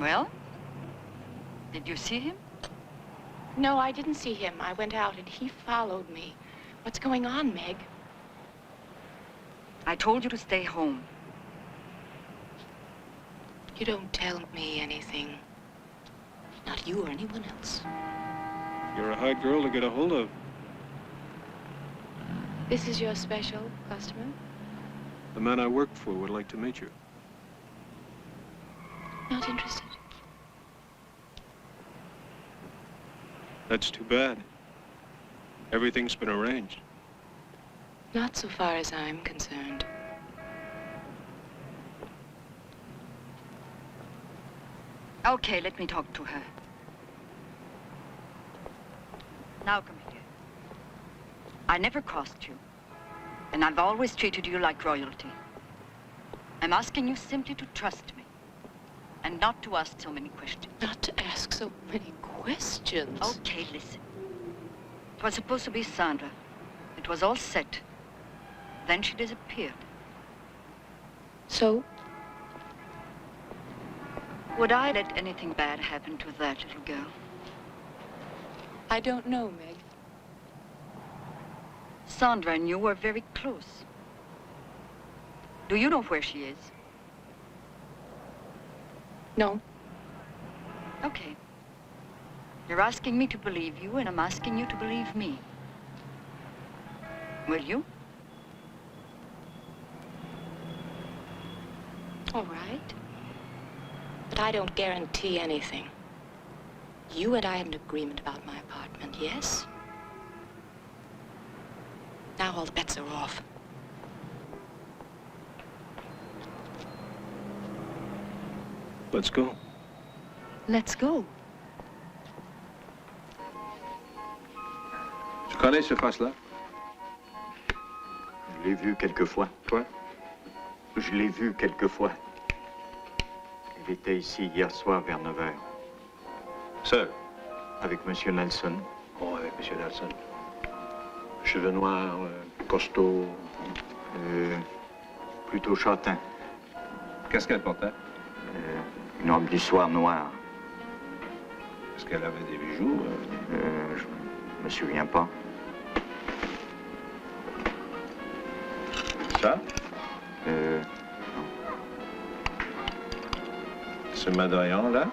N: Well, did you see him?
R: No, I didn't see him. I went out and he followed me. What's going on, Meg?
N: I told you to stay home.
R: You don't tell me anything. Not you or anyone else.
U: You're a hard girl to get a hold of.
R: This is your special customer?
U: The man I work for would like to meet you.
R: Not interested.
U: That's too bad. Everything's been arranged.
R: Not so far as I'm concerned.
N: Okay, let me talk to her. Now come here. I never crossed you, and I've always treated you like royalty. I'm asking you simply to trust me, and not to ask so many questions.
R: Not to ask so many questions.
N: Okay, listen. It was supposed to be Sandra. It was all set. Then she disappeared.
R: So?
N: Would I let anything bad happen to that little girl?
R: I don't know, Meg.
N: Sandra and you were very close. Do you know where she is?
R: No.
N: Okay. You're asking me to believe you, and I'm asking you to believe me. Will you?
R: All right. But I don't guarantee anything. You and I have an agreement about my apartment, yes? Now all the bets are off.
U: Let's go.
N: Let's go.
F: Tu connais ce face-là?
E: Je l'ai vu quelquefois.
F: Toi?
E: Je l'ai vu quelquefois. Il était ici hier soir vers 9 h.
F: Seul?
E: Avec Monsieur Nelson.
F: Oh, avec Monsieur Nelson. Cheveux noirs, costaud.
E: Plutôt châtain.
F: Qu'est-ce qu'elle portait?
E: Une robe du soir noire.
F: Est-ce qu'elle avait des bijoux?
E: Je me souviens pas.
F: Ça?
E: Non.
F: Ce médaillon-là?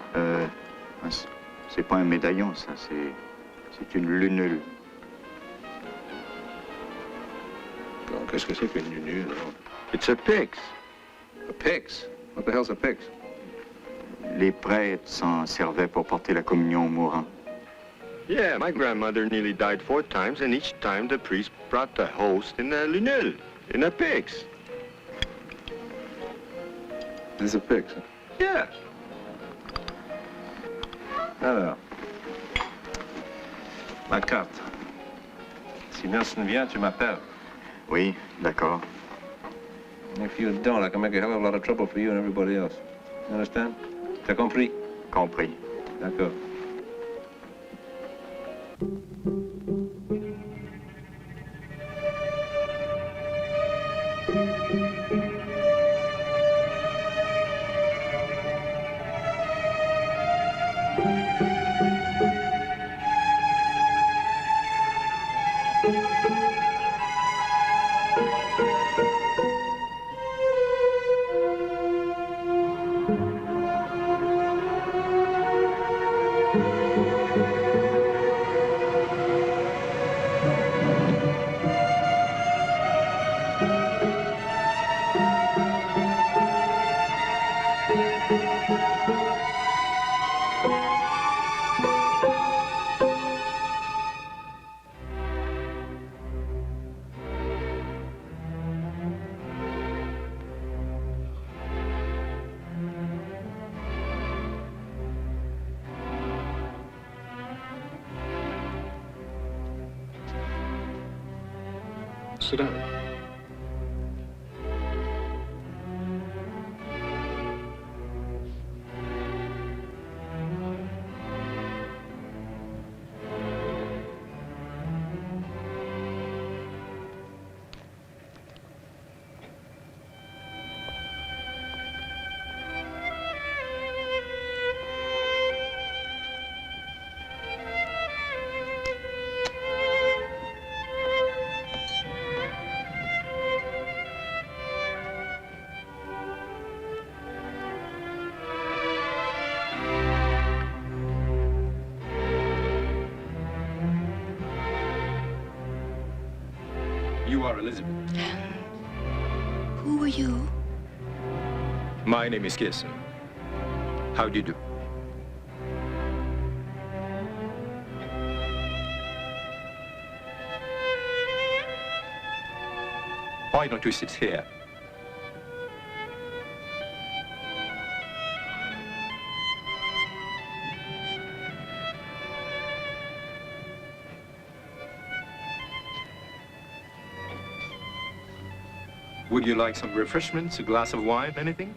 E: C'est pas un médaillon, ça. C'est une lunule.
F: Qu'est-ce que c'est qu'une lunule?
E: It's a pyx.
F: A pyx? What the hell's a pyx?
E: Les prêtres s'en servaient pour porter la communion aux mourants. Yeah, my grandmother nearly died 4 times, and each time the priest brought the host in a lunule, in a pyx.
F: This is a pyx, huh?
E: Yeah.
F: Alors, ma carte. Si Nelson vient, tu m'appelles.
E: Oui, d'accord.
F: If you don't, I can make a hell of a lot of trouble for you and everybody else. You understand? T'as compris?
E: Compris.
F: D'accord. Sit down.
J: You are Elizabeth.
B: Who are you?
J: My name is Kirsten. How do you do? Why don't you sit here? Would you like some refreshments, a glass of wine, anything?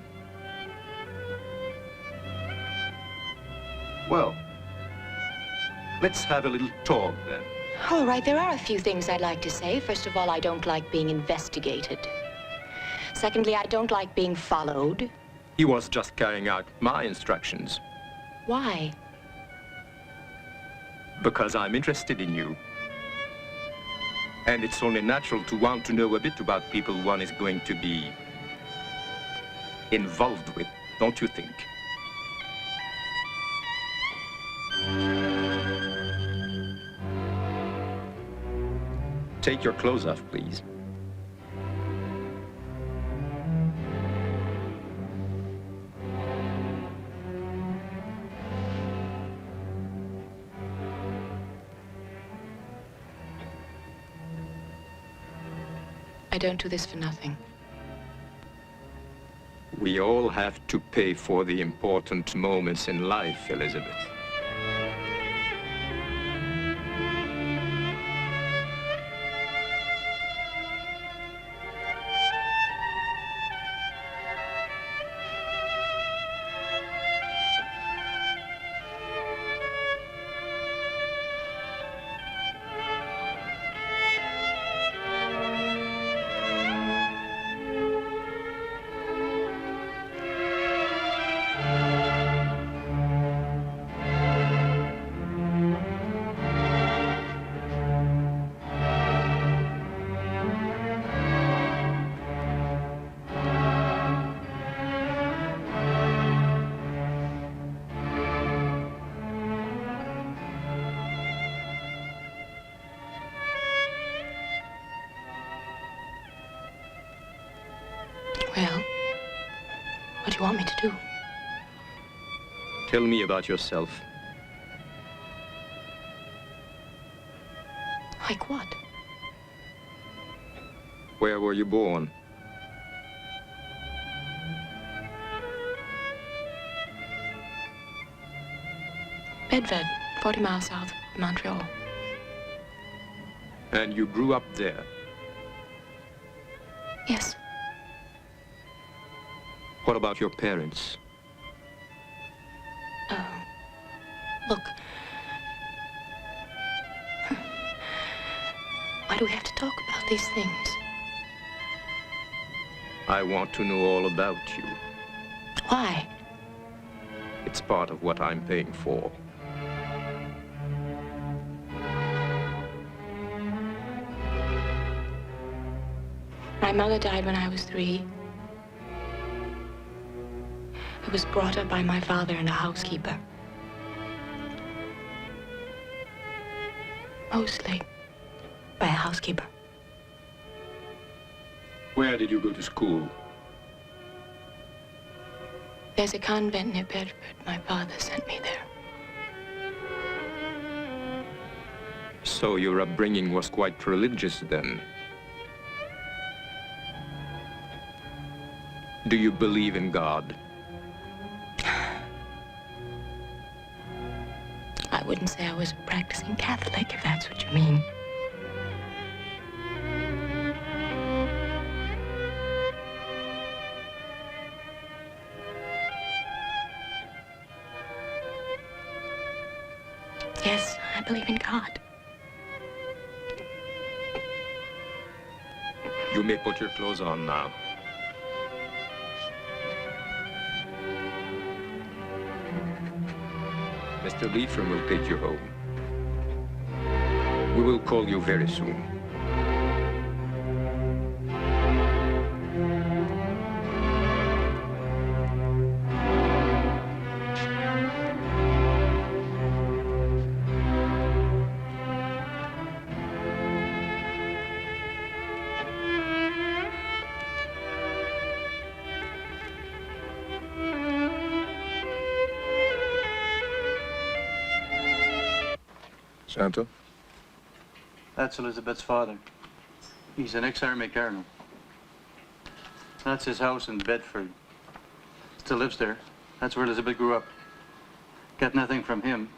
J: Well, let's have a little talk then.
R: All right, there are a few things I'd like to say. First of all, I don't like being investigated. Secondly, I don't like being followed.
J: He was just carrying out my instructions.
R: Why?
J: Because I'm interested in you. And it's only natural to want to know a bit about people one is going to be involved with, don't you think? Take your clothes off, please.
R: I don't do this for nothing.
J: We all have to pay for the important moments in life, Elizabeth.
R: Well, what do you want me to do?
J: Tell me about yourself.
R: Like what?
J: Where were you born?
R: Bedford, 40 miles south of Montreal.
J: And you grew up there?
R: Yes.
J: What about your parents?
R: Look. Why do we have to talk about these things?
J: I want to know all about you.
R: Why?
J: It's part of what I'm paying for.
R: My mother died when I was 3. I was brought up by my father and a housekeeper. Mostly by a housekeeper.
J: Where did you go to school?
R: There's a convent near Bedford. My father sent me there.
J: So your upbringing was quite religious then? Do you believe in God?
R: I wouldn't say I was a practicing Catholic, if that's what you mean. Yes, I believe in God.
J: You may put your clothes on now. Mr. Leefram will take you home. We will call you very soon.
F: Santa?
T: That's Elizabeth's father. He's an ex-army colonel. That's his house in Bedford. Still lives there. That's where Elizabeth grew up. Got nothing from him.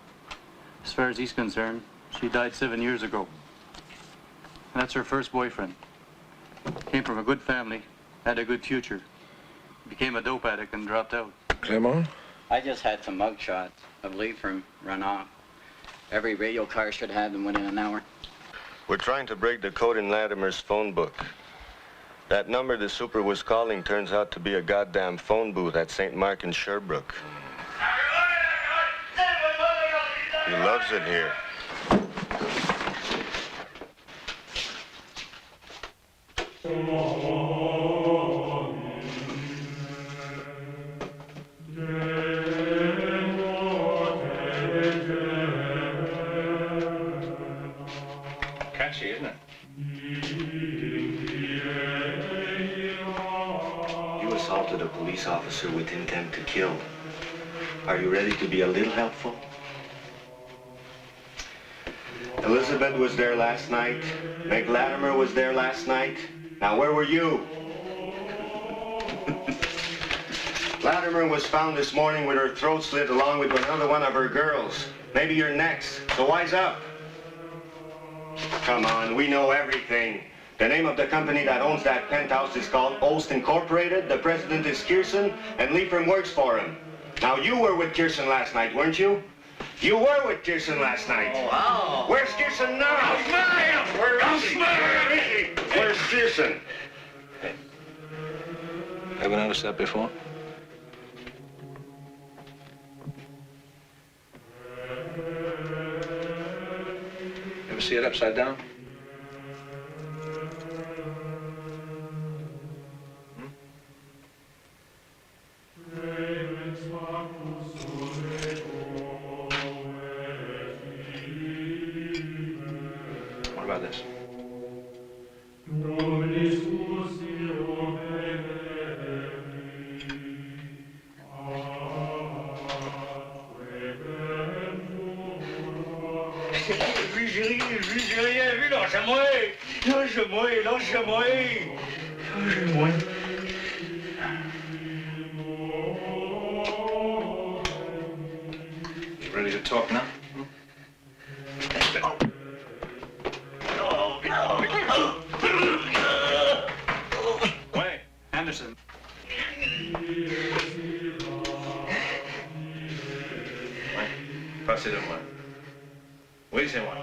T: As far as he's concerned, she died 7 years ago. And that's her first boyfriend. Came from a good family, had a good future. Became a dope addict and dropped out.
F: Clement?
L: I just had some mug shots of Leithram run off. Every radio car should have them within an hour.
E: We're trying to break the code in Latimer's phone book. That number the super was calling turns out to be a goddamn phone booth at St. Mark in Sherbrooke. He loves it here.
F: Catchy, isn't it?
E: You assaulted a police officer with intent to kill. Are you ready to be a little helpful? Elizabeth was there last night. Meg Latimer was there last night. Now, where were you? Latimer was found this morning with her throat slit along with another one of her girls. Maybe you're next, so wise up. Come on, we know everything. The name of the company that owns that penthouse is called Ost Incorporated. The president is Kirsten, and Leithram works for him. Now, you were with Kirsten last night, weren't you? You were with Kirsten last night.
L: Oh, wow.
E: Where's Kirsten now? I'll smell him! Where is he? Where's Kirsten?
F: Ever noticed that before? Ever see it upside down? What about this?
H: J'ai rien vu, lâche-moi! Lâche-moi, lâche-moi! Lâche-moi!
F: You ready to talk now?
T: Wait, Anderson.
F: Passez-le-moi. Oui, c'est moi.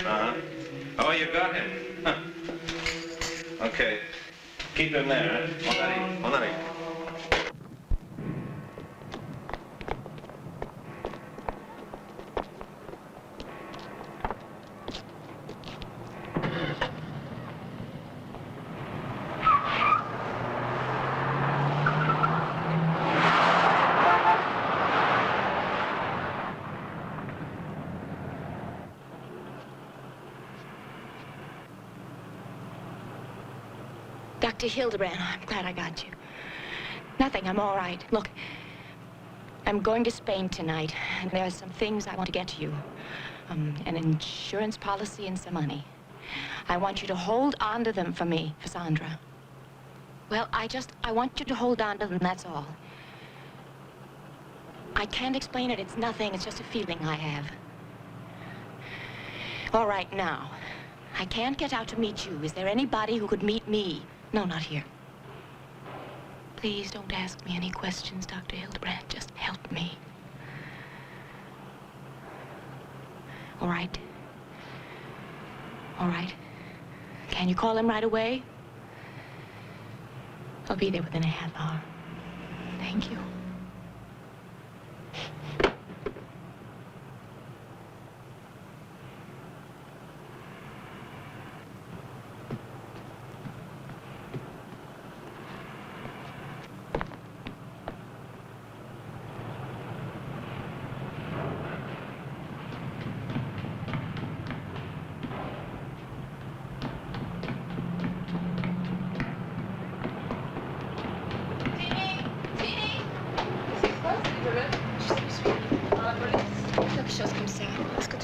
F: Uh-huh. Oh, you got him. Huh. Okay. Keep him there, huh? On arrive. On arrive.
R: Dr. Hildebrand, I'm glad I got you. Nothing, I'm all right. Look, I'm going to Spain tonight, and there are some things I want to get to you. An insurance policy and some money. I want you to hold on to them for me, for Sandra. Well, I want you to hold on to them, that's all. I can't explain it, it's nothing, it's just a feeling I have. All right, now, I can't get out to meet you. Is there anybody who could meet me? No, not here. Please don't ask me any questions, Dr. Hildebrand. Just help me. All right? All right. Can you call him right away? I'll be there within a half hour. Thank you.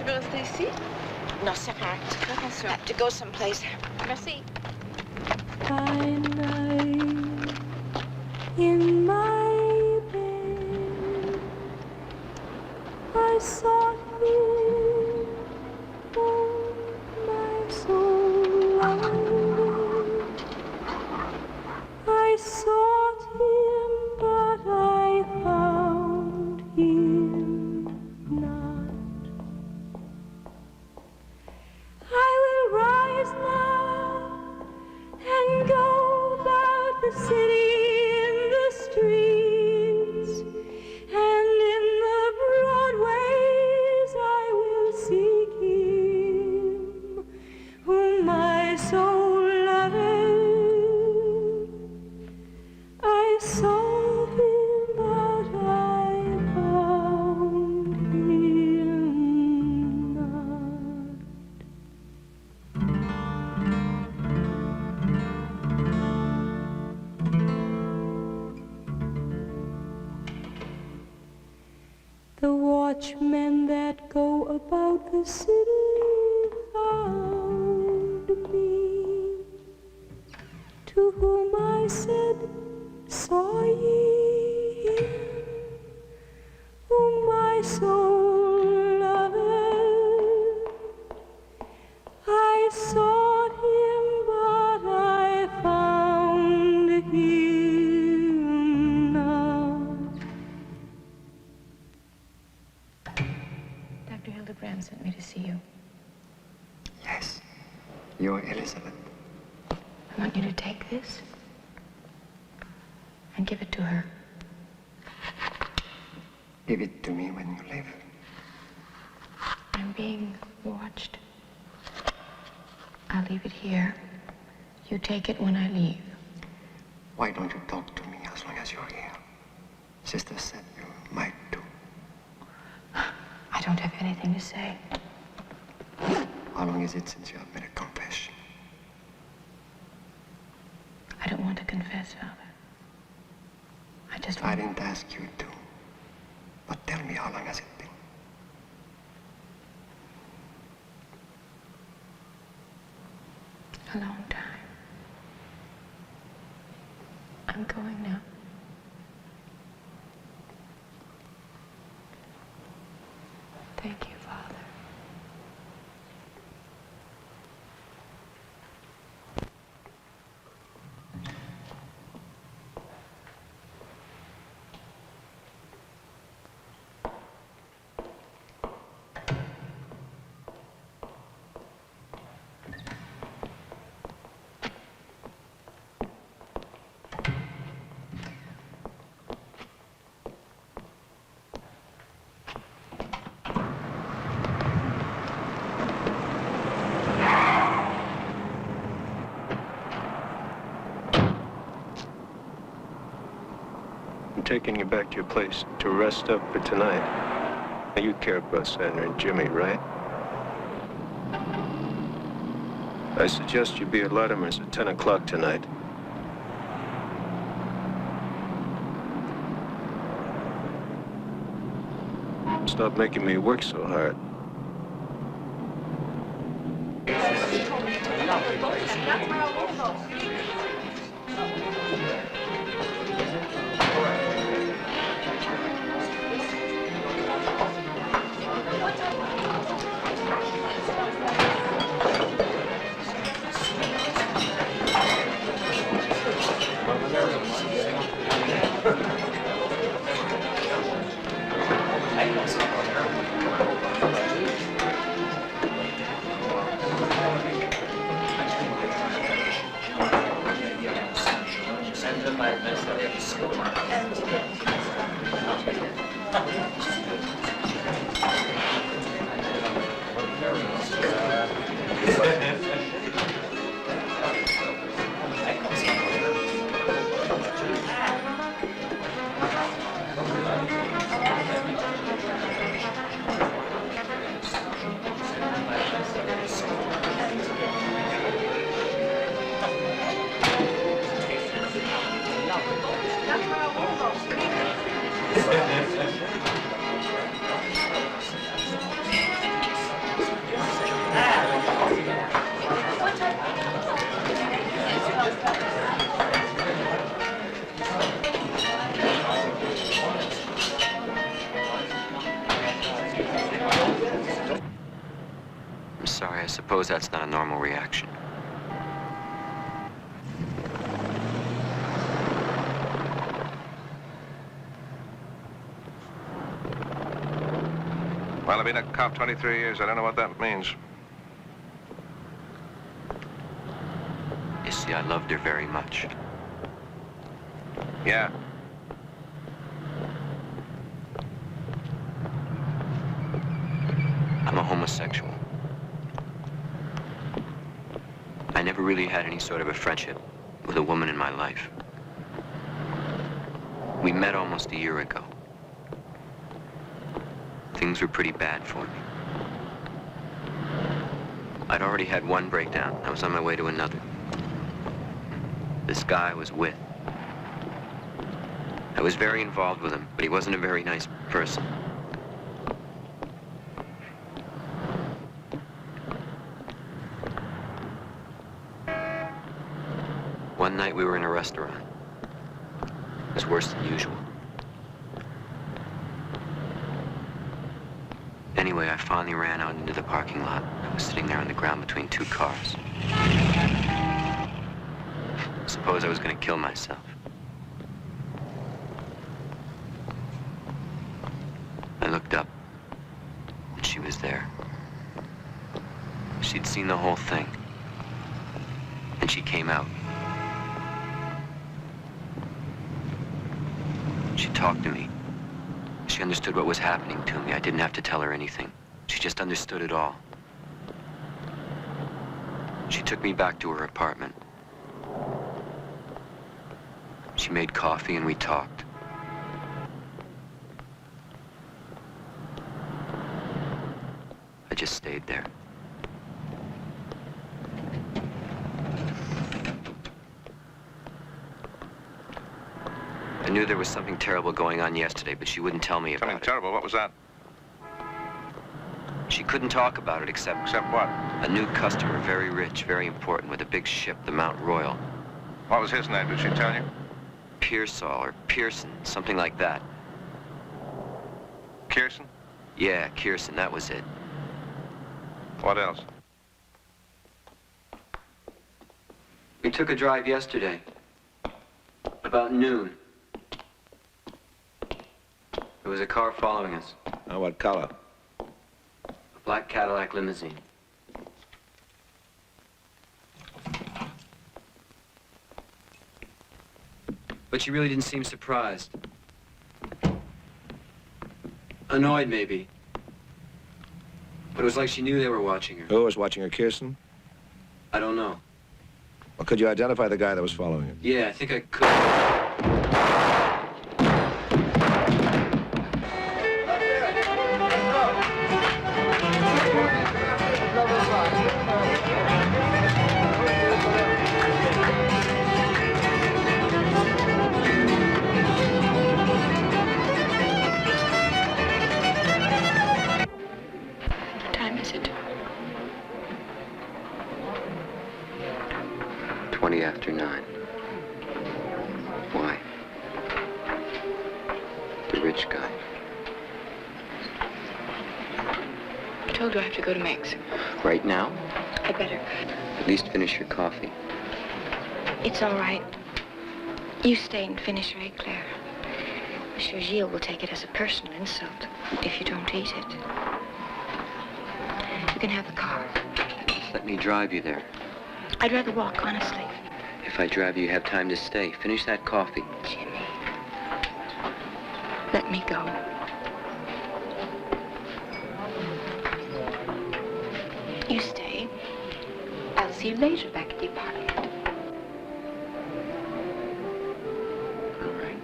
R: Tu veux rester ici? Non, c'est correct. Attention. I have to go someplace. Merci.
M: By night, in my bed, I sought him, oh, my soul loved. I sought him, but I found him not. I will rise now and go about the city in the streets, and in the broad ways I will seek him whom my soul loveth. I saw him, but I found him not. The watchmen that go about the city found me, to whom I said, saw ye him, whom my soul loveth? I sought him, but I found him not.
R: Dr. Hildebrand sent me to see you.
F: Yes, you're Elizabeth.
R: I want you to take this and give it to her.
F: Give it to me when you leave.
R: I'm being watched. I'll leave it here. You take it when I leave.
F: Why don't you talk to me as long as you're here? Sister said you might do.
R: I don't have anything to say.
F: How long is it since you have made a confession?
R: I don't want to confess, Father.
F: I didn't ask you to. But tell me, how long has it been?
R: A long time. I'm going now. Thank you, Father.
U: I'm taking you back to your place to rest up for tonight. Now, you care about Sandra and Jimmy, right? I suggest you be at Latimer's at 10 o'clock tonight. Stop making me work so hard.
M: That's
C: sorry. I suppose that's not a normal reaction.
F: Well, I've been a cop 23 years. I don't know what that means.
C: You see, I loved her very much.
F: Yeah.
C: I'm a homosexual. I never really had any sort of a friendship with a woman in my life. We met almost a year ago. Things were pretty bad for me. I'd already had one breakdown. I was on my way to another. This guy I was with. I was very involved with him, but he wasn't a very nice person. One night we were in a restaurant. It was worse than usual. Anyway, I finally ran out into the parking lot. I was sitting there on the ground between two cars. Suppose I was going to kill myself. I looked up, and she was there. She'd seen the whole thing, and she came out. She talked to me. She understood what was happening to me. I didn't have to tell her anything. She just understood it all. She took me back to her apartment. She made coffee and we talked. I just stayed there. I knew there was something terrible going on yesterday, but she wouldn't tell me about it.
F: Something terrible? What was that?
C: She couldn't talk about it except...
F: Except what?
C: A new customer, very rich, very important, with a big ship, the Mount Royal.
F: What was his name? Did she tell you?
C: Pearsall or Pearson, something like that.
F: Kirsten?
C: Yeah, Kirsten, that was it.
F: What else?
C: We took a drive yesterday. About noon. There was a car following us.
F: Oh, what color?
C: A black Cadillac limousine. But she really didn't seem surprised. Annoyed, maybe. But it was like she knew they were watching her.
F: Who was watching her, Kirsten?
C: I don't know.
F: Well, could you identify the guy that was following her?
C: Yeah, I think I could.
R: What time is it?
C: 20 after 9. Why? The rich guy.
R: I told you I have to go to Meg's.
C: Right now?
R: I better.
C: At least finish your coffee.
R: It's all right. You stay and finish your eclair. Monsieur Gilles will take it as a personal insult if you don't eat it. You can have the car.
C: Let me drive you there.
R: I'd rather walk, honestly.
C: If I drive you, you have time to stay. Finish that coffee.
R: Jimmy. Let me go. You stay. I'll see you later back at the apartment.
C: All right.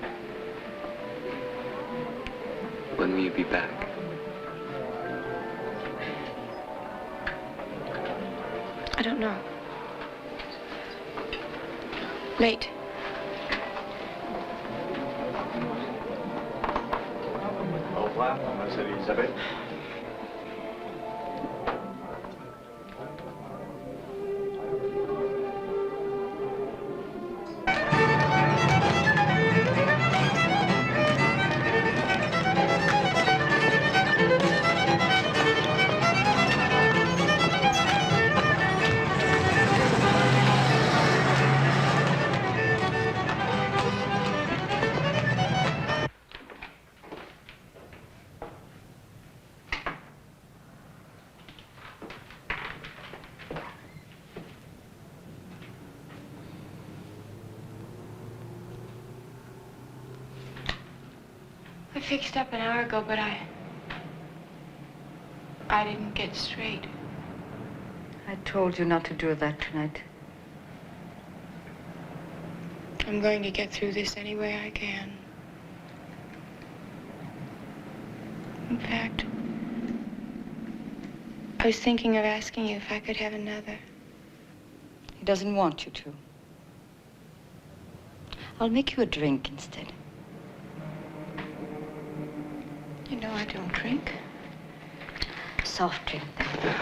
C: When will you be back?
R: I don't know. Late.
U: Au revoir, mademoiselle Elisabeth.
R: fixed up an hour ago, but I didn't get straight.
N: I told you not to do that tonight.
R: I'm going to get through this any way I can. In fact, I was thinking of asking you if I could have another.
N: He doesn't want you to. I'll make you a drink instead.
R: You know I don't drink.
N: Soft drink, then.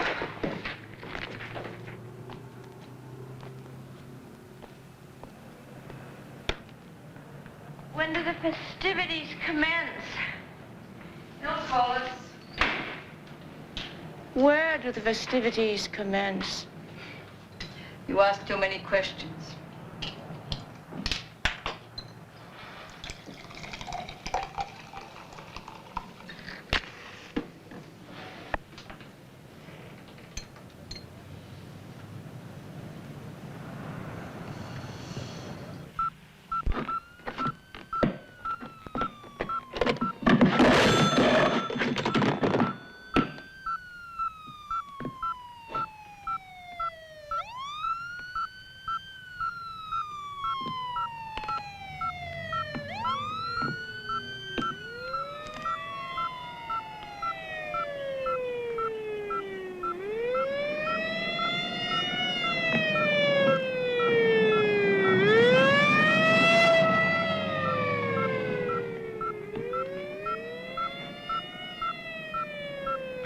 M: When do the festivities commence?
N: He'll call us.
R: Where do the festivities commence?
N: You ask too many questions.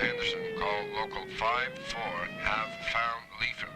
D: Anderson, call local 5-4, have found Leafham.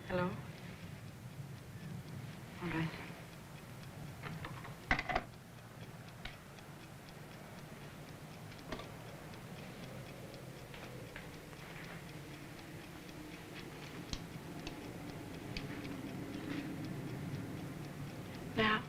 N: Hello? All right.
R: Now.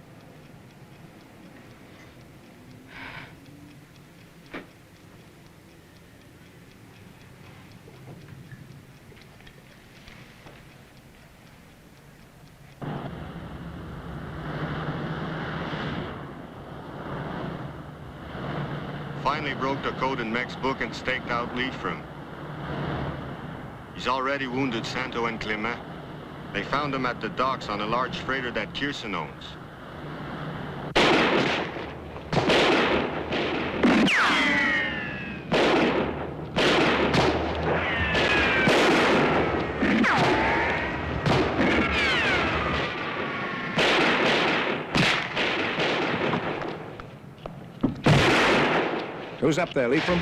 E: Finally broke the code in Mech's book and staked out Leafham. He's already wounded Santo and Clement. They found him at the docks on a large freighter that Kirsten owns.
V: Who's up there, Leafham?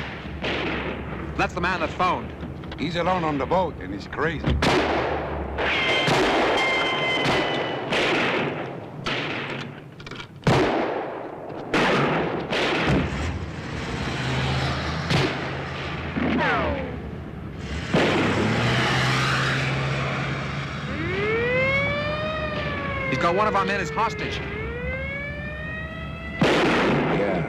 W: That's the man that's phoned.
V: He's alone on the boat, and he's crazy.
W: He's got one of our men as hostage.
V: Yeah.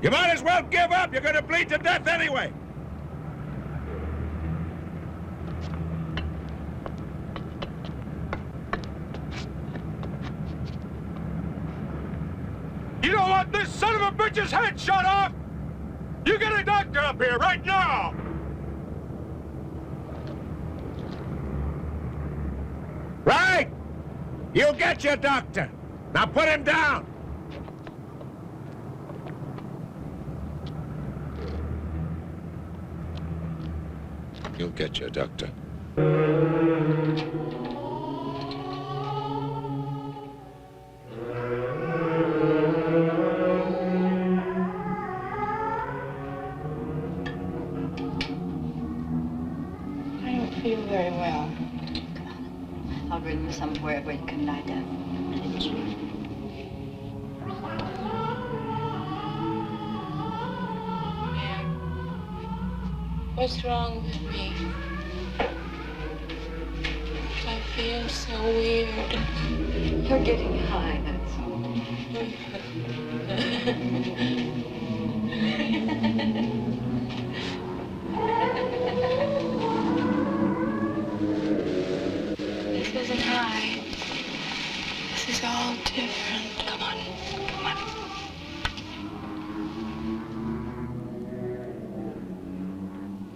V: You might as well give up. You're going to bleed to death anyway.
J: You don't want this son of a bitch's head shot off? You get a doctor up here right now!
V: Right! You'll get your doctor. Now put him down!
F: You'll get your doctor.
R: I don't feel very well.
N: I'll bring you somewhere where you can lie down and sleep.
M: What's wrong with me? I feel so weird.
N: You're getting high, that's all.
M: This isn't high. This is all different. Come on. Come on.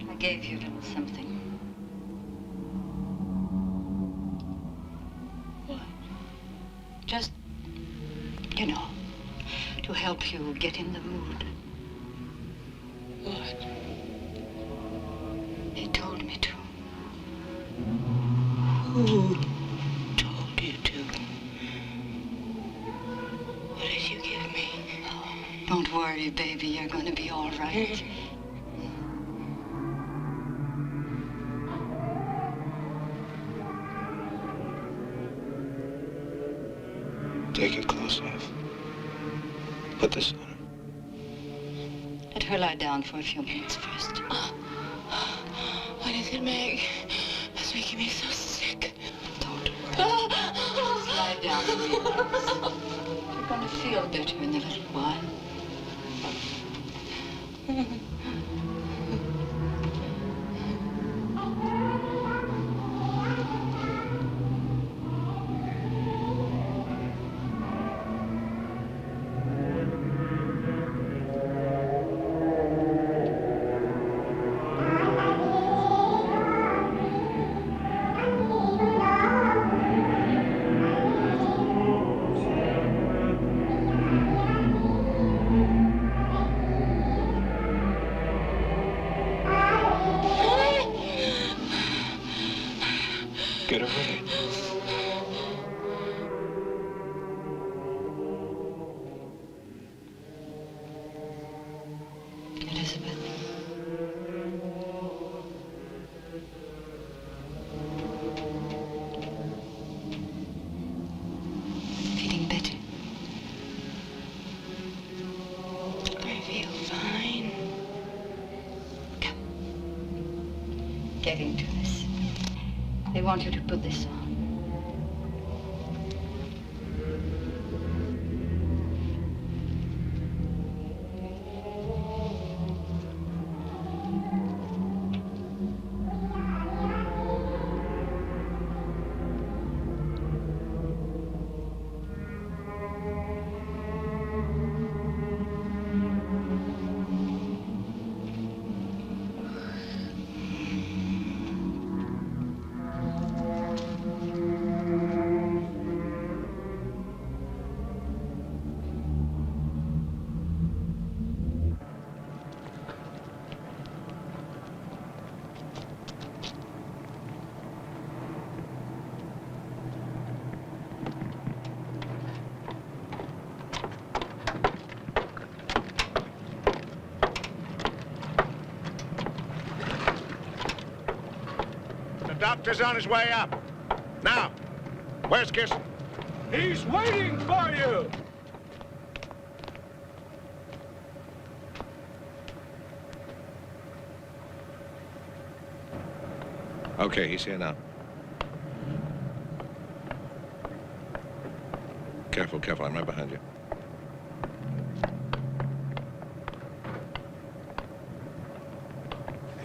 N: I gave you a little something.
M: What?
N: Just, you know, to help you get in the mood.
M: What?
N: He told me to.
M: Who told you to? What did you give me?
N: Don't worry, baby. You're going to be all right.
F: Take your clothes off. Put this on.
N: Let her lie down for a few minutes first.
M: What does it make? It's making me so sick.
N: Don't worry. Just lie down and relax. You're going to feel better in a little while.
F: Get her ready.
N: Elizabeth. Feeling better?
M: I feel fine.
N: Get into this. They want you to put this on.
V: The doctor's on his way up. Now, where's Kirsten?
J: He's waiting for you!
F: Okay, he's here now. Careful, careful, I'm right behind you.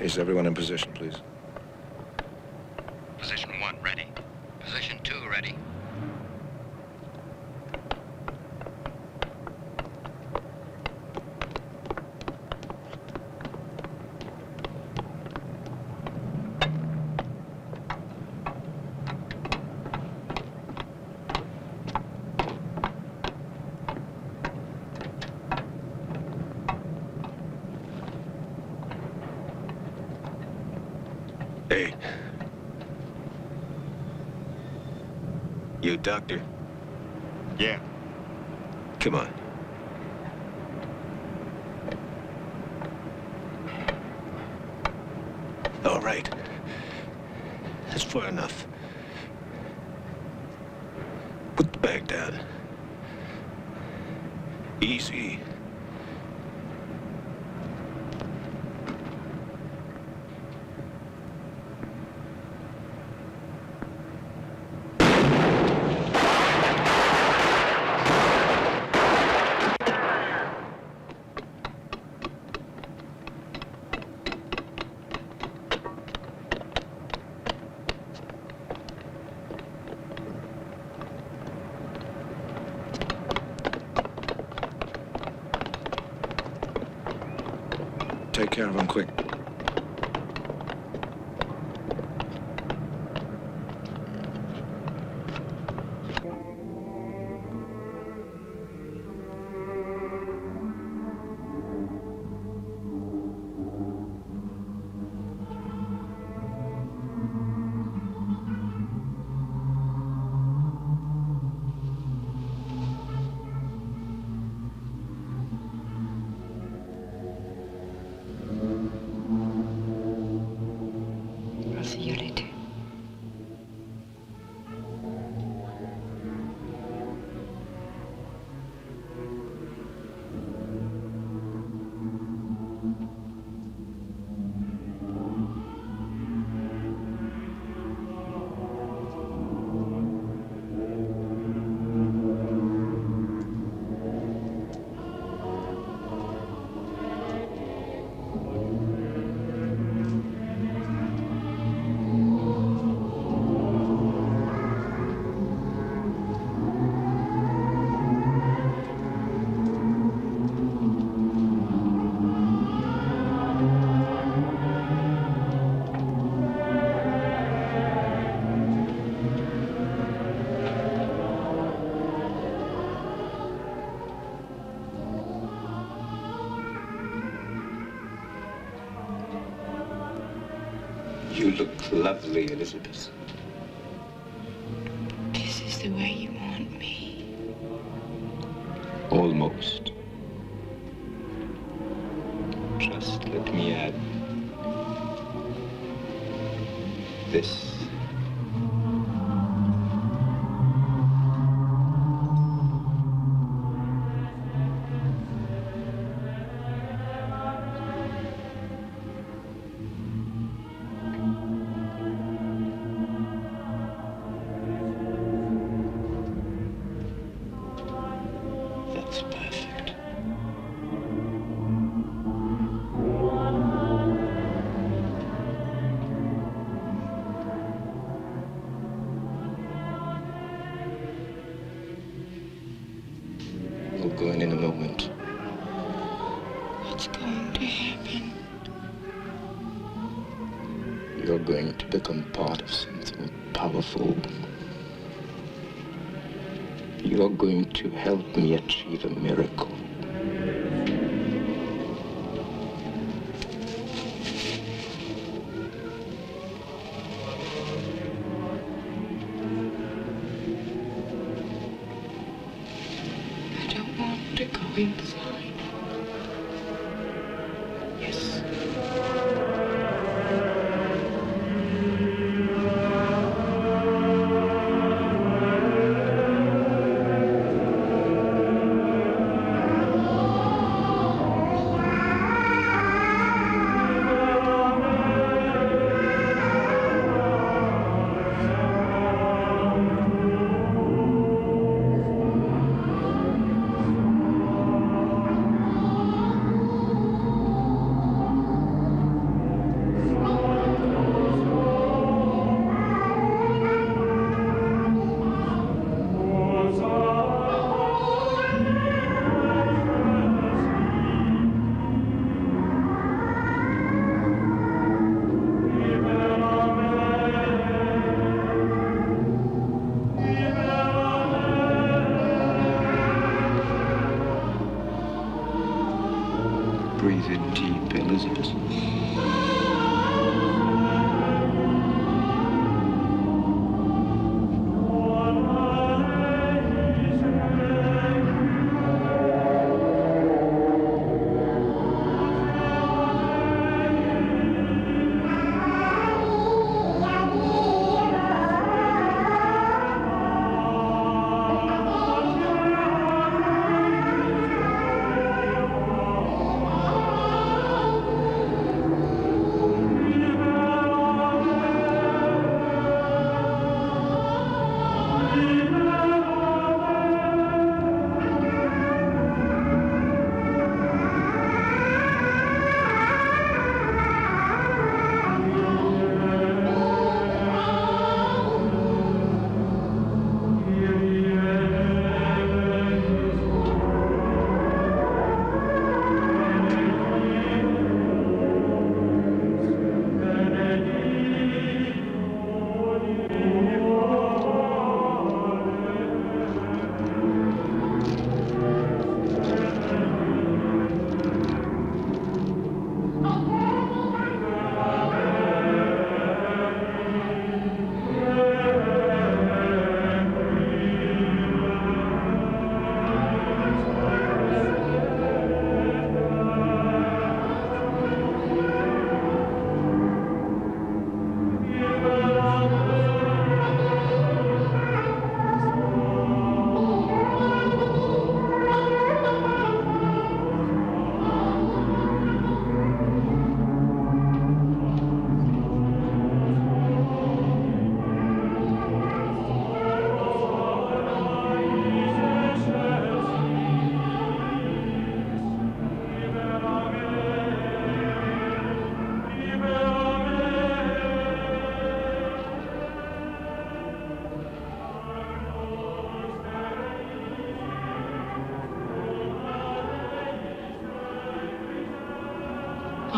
F: Is everyone in position, please?
G: Position 1, ready. Position 2, ready.
U: Hey. You doctor?
E: Yeah.
U: Come on. All right. That's far enough. Put the bag down. Easy. Take care of him quick.
R: I'll see you later.
Q: You look lovely, Elizabeth.
R: This is the way you want me.
Q: Almost. Just let me add this. That's perfect. We'll go in a moment.
R: What's going to happen?
Q: You're going to become part of something powerful. You're going to help me achieve a miracle.
R: I don't want to go inside.
Q: Yes.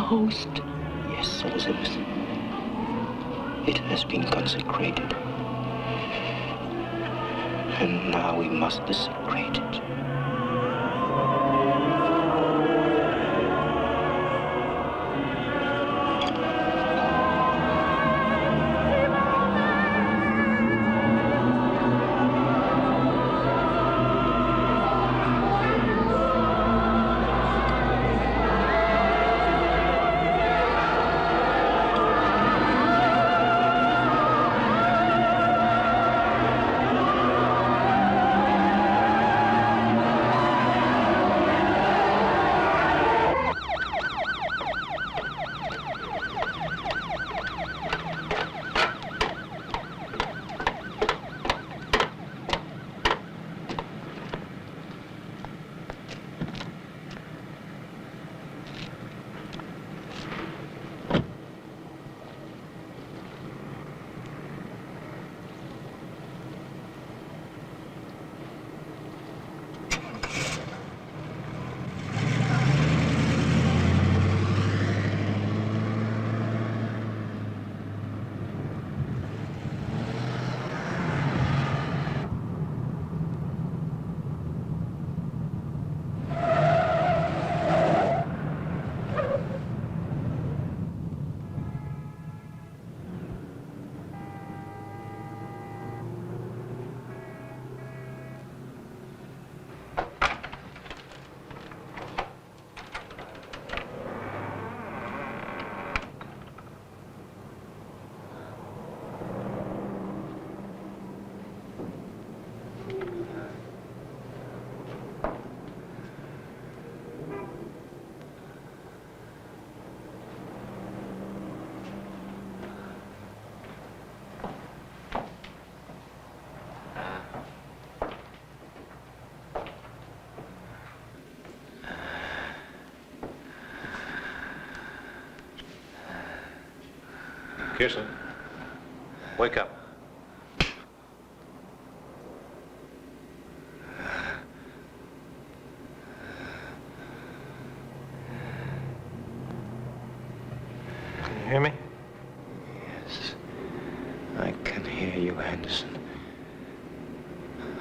I: host. Yes, Elizabeth. It has been consecrated. And now we must desecrate it.
F: Kirsten, wake up. Can you hear me?
I: Yes, I can hear you, Anderson.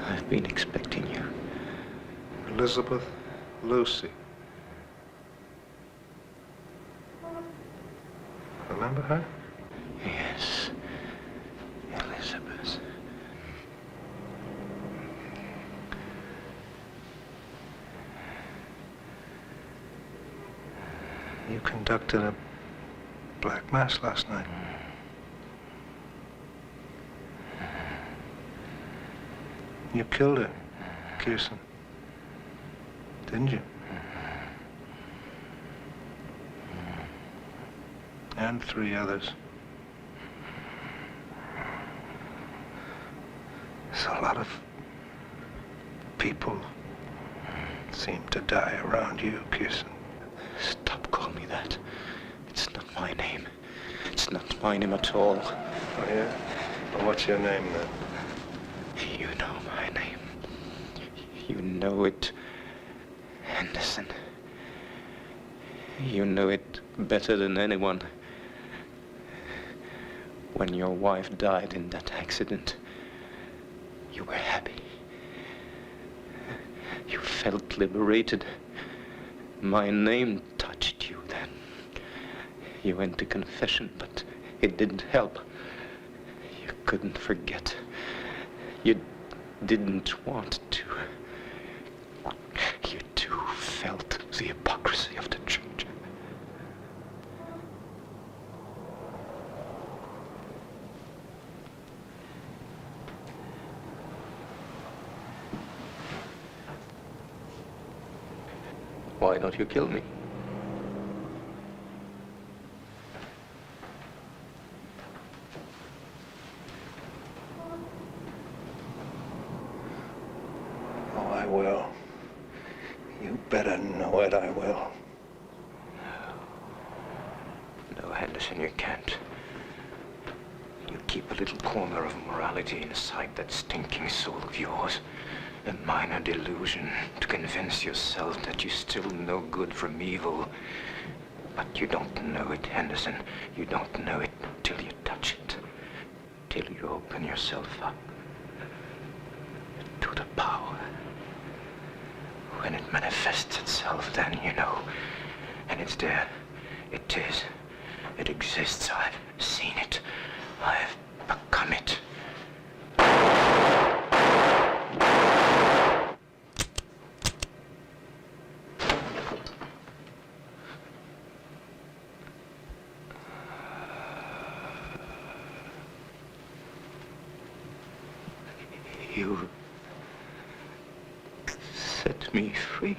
I: I've been expecting you.
F: Elizabeth, Lucy. Remember her?
I: Yes, Elizabeth.
F: You conducted a black mass last night. You killed her, Kirsten. Didn't you? And 3 others. So a lot of people seem to die around you, Kirsten.
I: Stop calling me that. It's not my name. It's not my name at all.
F: Oh, yeah? Well, what's your name, then?
I: You know my name. You know it, Anderson. You know it better than anyone. When your wife died in that accident, you were happy. You felt liberated. My name touched you then. You went to confession, but it didn't help. You couldn't forget. You didn't want to. You too felt the hypocrisy of the church.
F: Why don't you kill me? Oh, I will. You better know it, I will.
I: No, Henderson, you can't. You keep a little corner of morality inside that stinking soul of yours. A minor delusion to convince yourself that you still know good from evil. But you don't know it, Henderson. You don't know it till you touch it. Till you open yourself up to the power. When it manifests itself, then you know. And it's there. It is. It exists. I've seen it. I've become it. You set me free.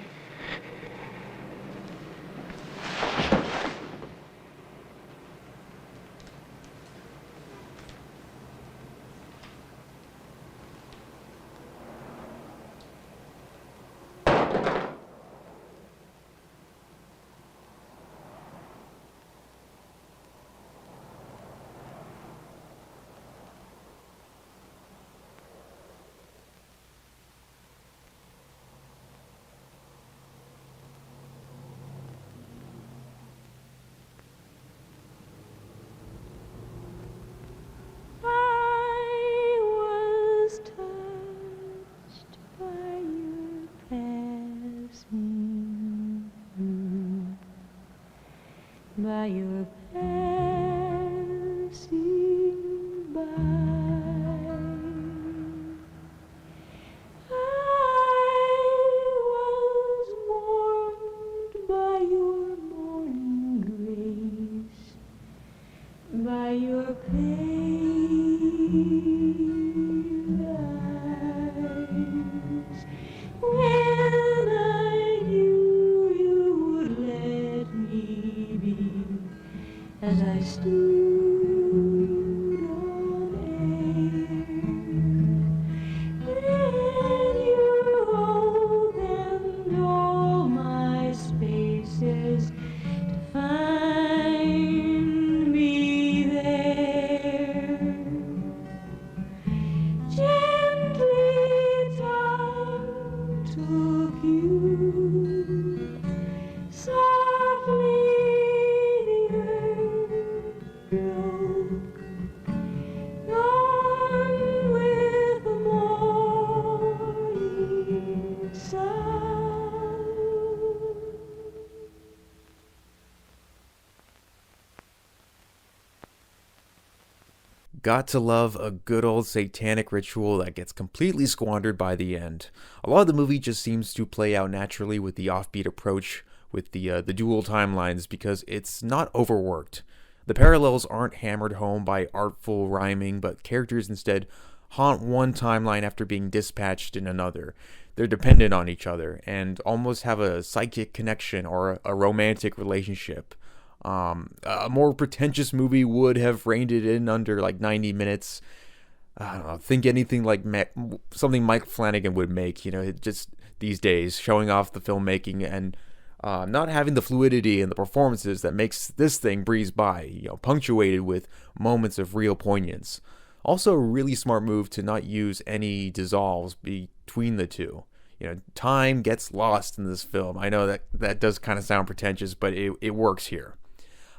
M: By your passing by, I was warmed by your morning grace, by your pale eyes, when I knew you would let me be. As I stood on air, and you opened all my spaces to find me there. Gently time took you, softly gone with the morning sun.
A: Got to love a good old satanic ritual that gets completely squandered by the end. A lot of the movie just seems to play out naturally with the offbeat approach with the dual timelines because it's not overworked. The parallels aren't hammered home by artful rhyming, but characters instead haunt one timeline after being dispatched in another. They're dependent on each other and almost have a psychic connection or a romantic relationship. A more pretentious movie would have reined it in under like 90 minutes. I don't know, think anything like something Mike Flanagan would make, it just these days, showing off the filmmaking and not having the fluidity and the performances that makes this thing breeze by, punctuated with moments of real poignance. Also a really smart move to not use any dissolves between the two. Time gets lost in this film. I know that does kind of sound pretentious, but it works here.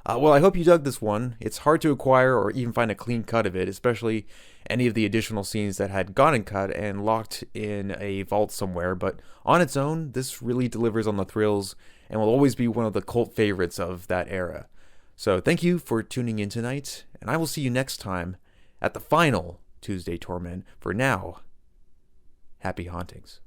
A: Well, I hope you dug this one. It's hard to acquire or even find a clean cut of it, especially any of the additional scenes that had gotten cut and locked in a vault somewhere, but on its own, this really delivers on the thrills and will always be one of the cult favorites of that era. So thank you for tuning in tonight, and I will see you next time at the final Tuesday Torment. For now, happy hauntings.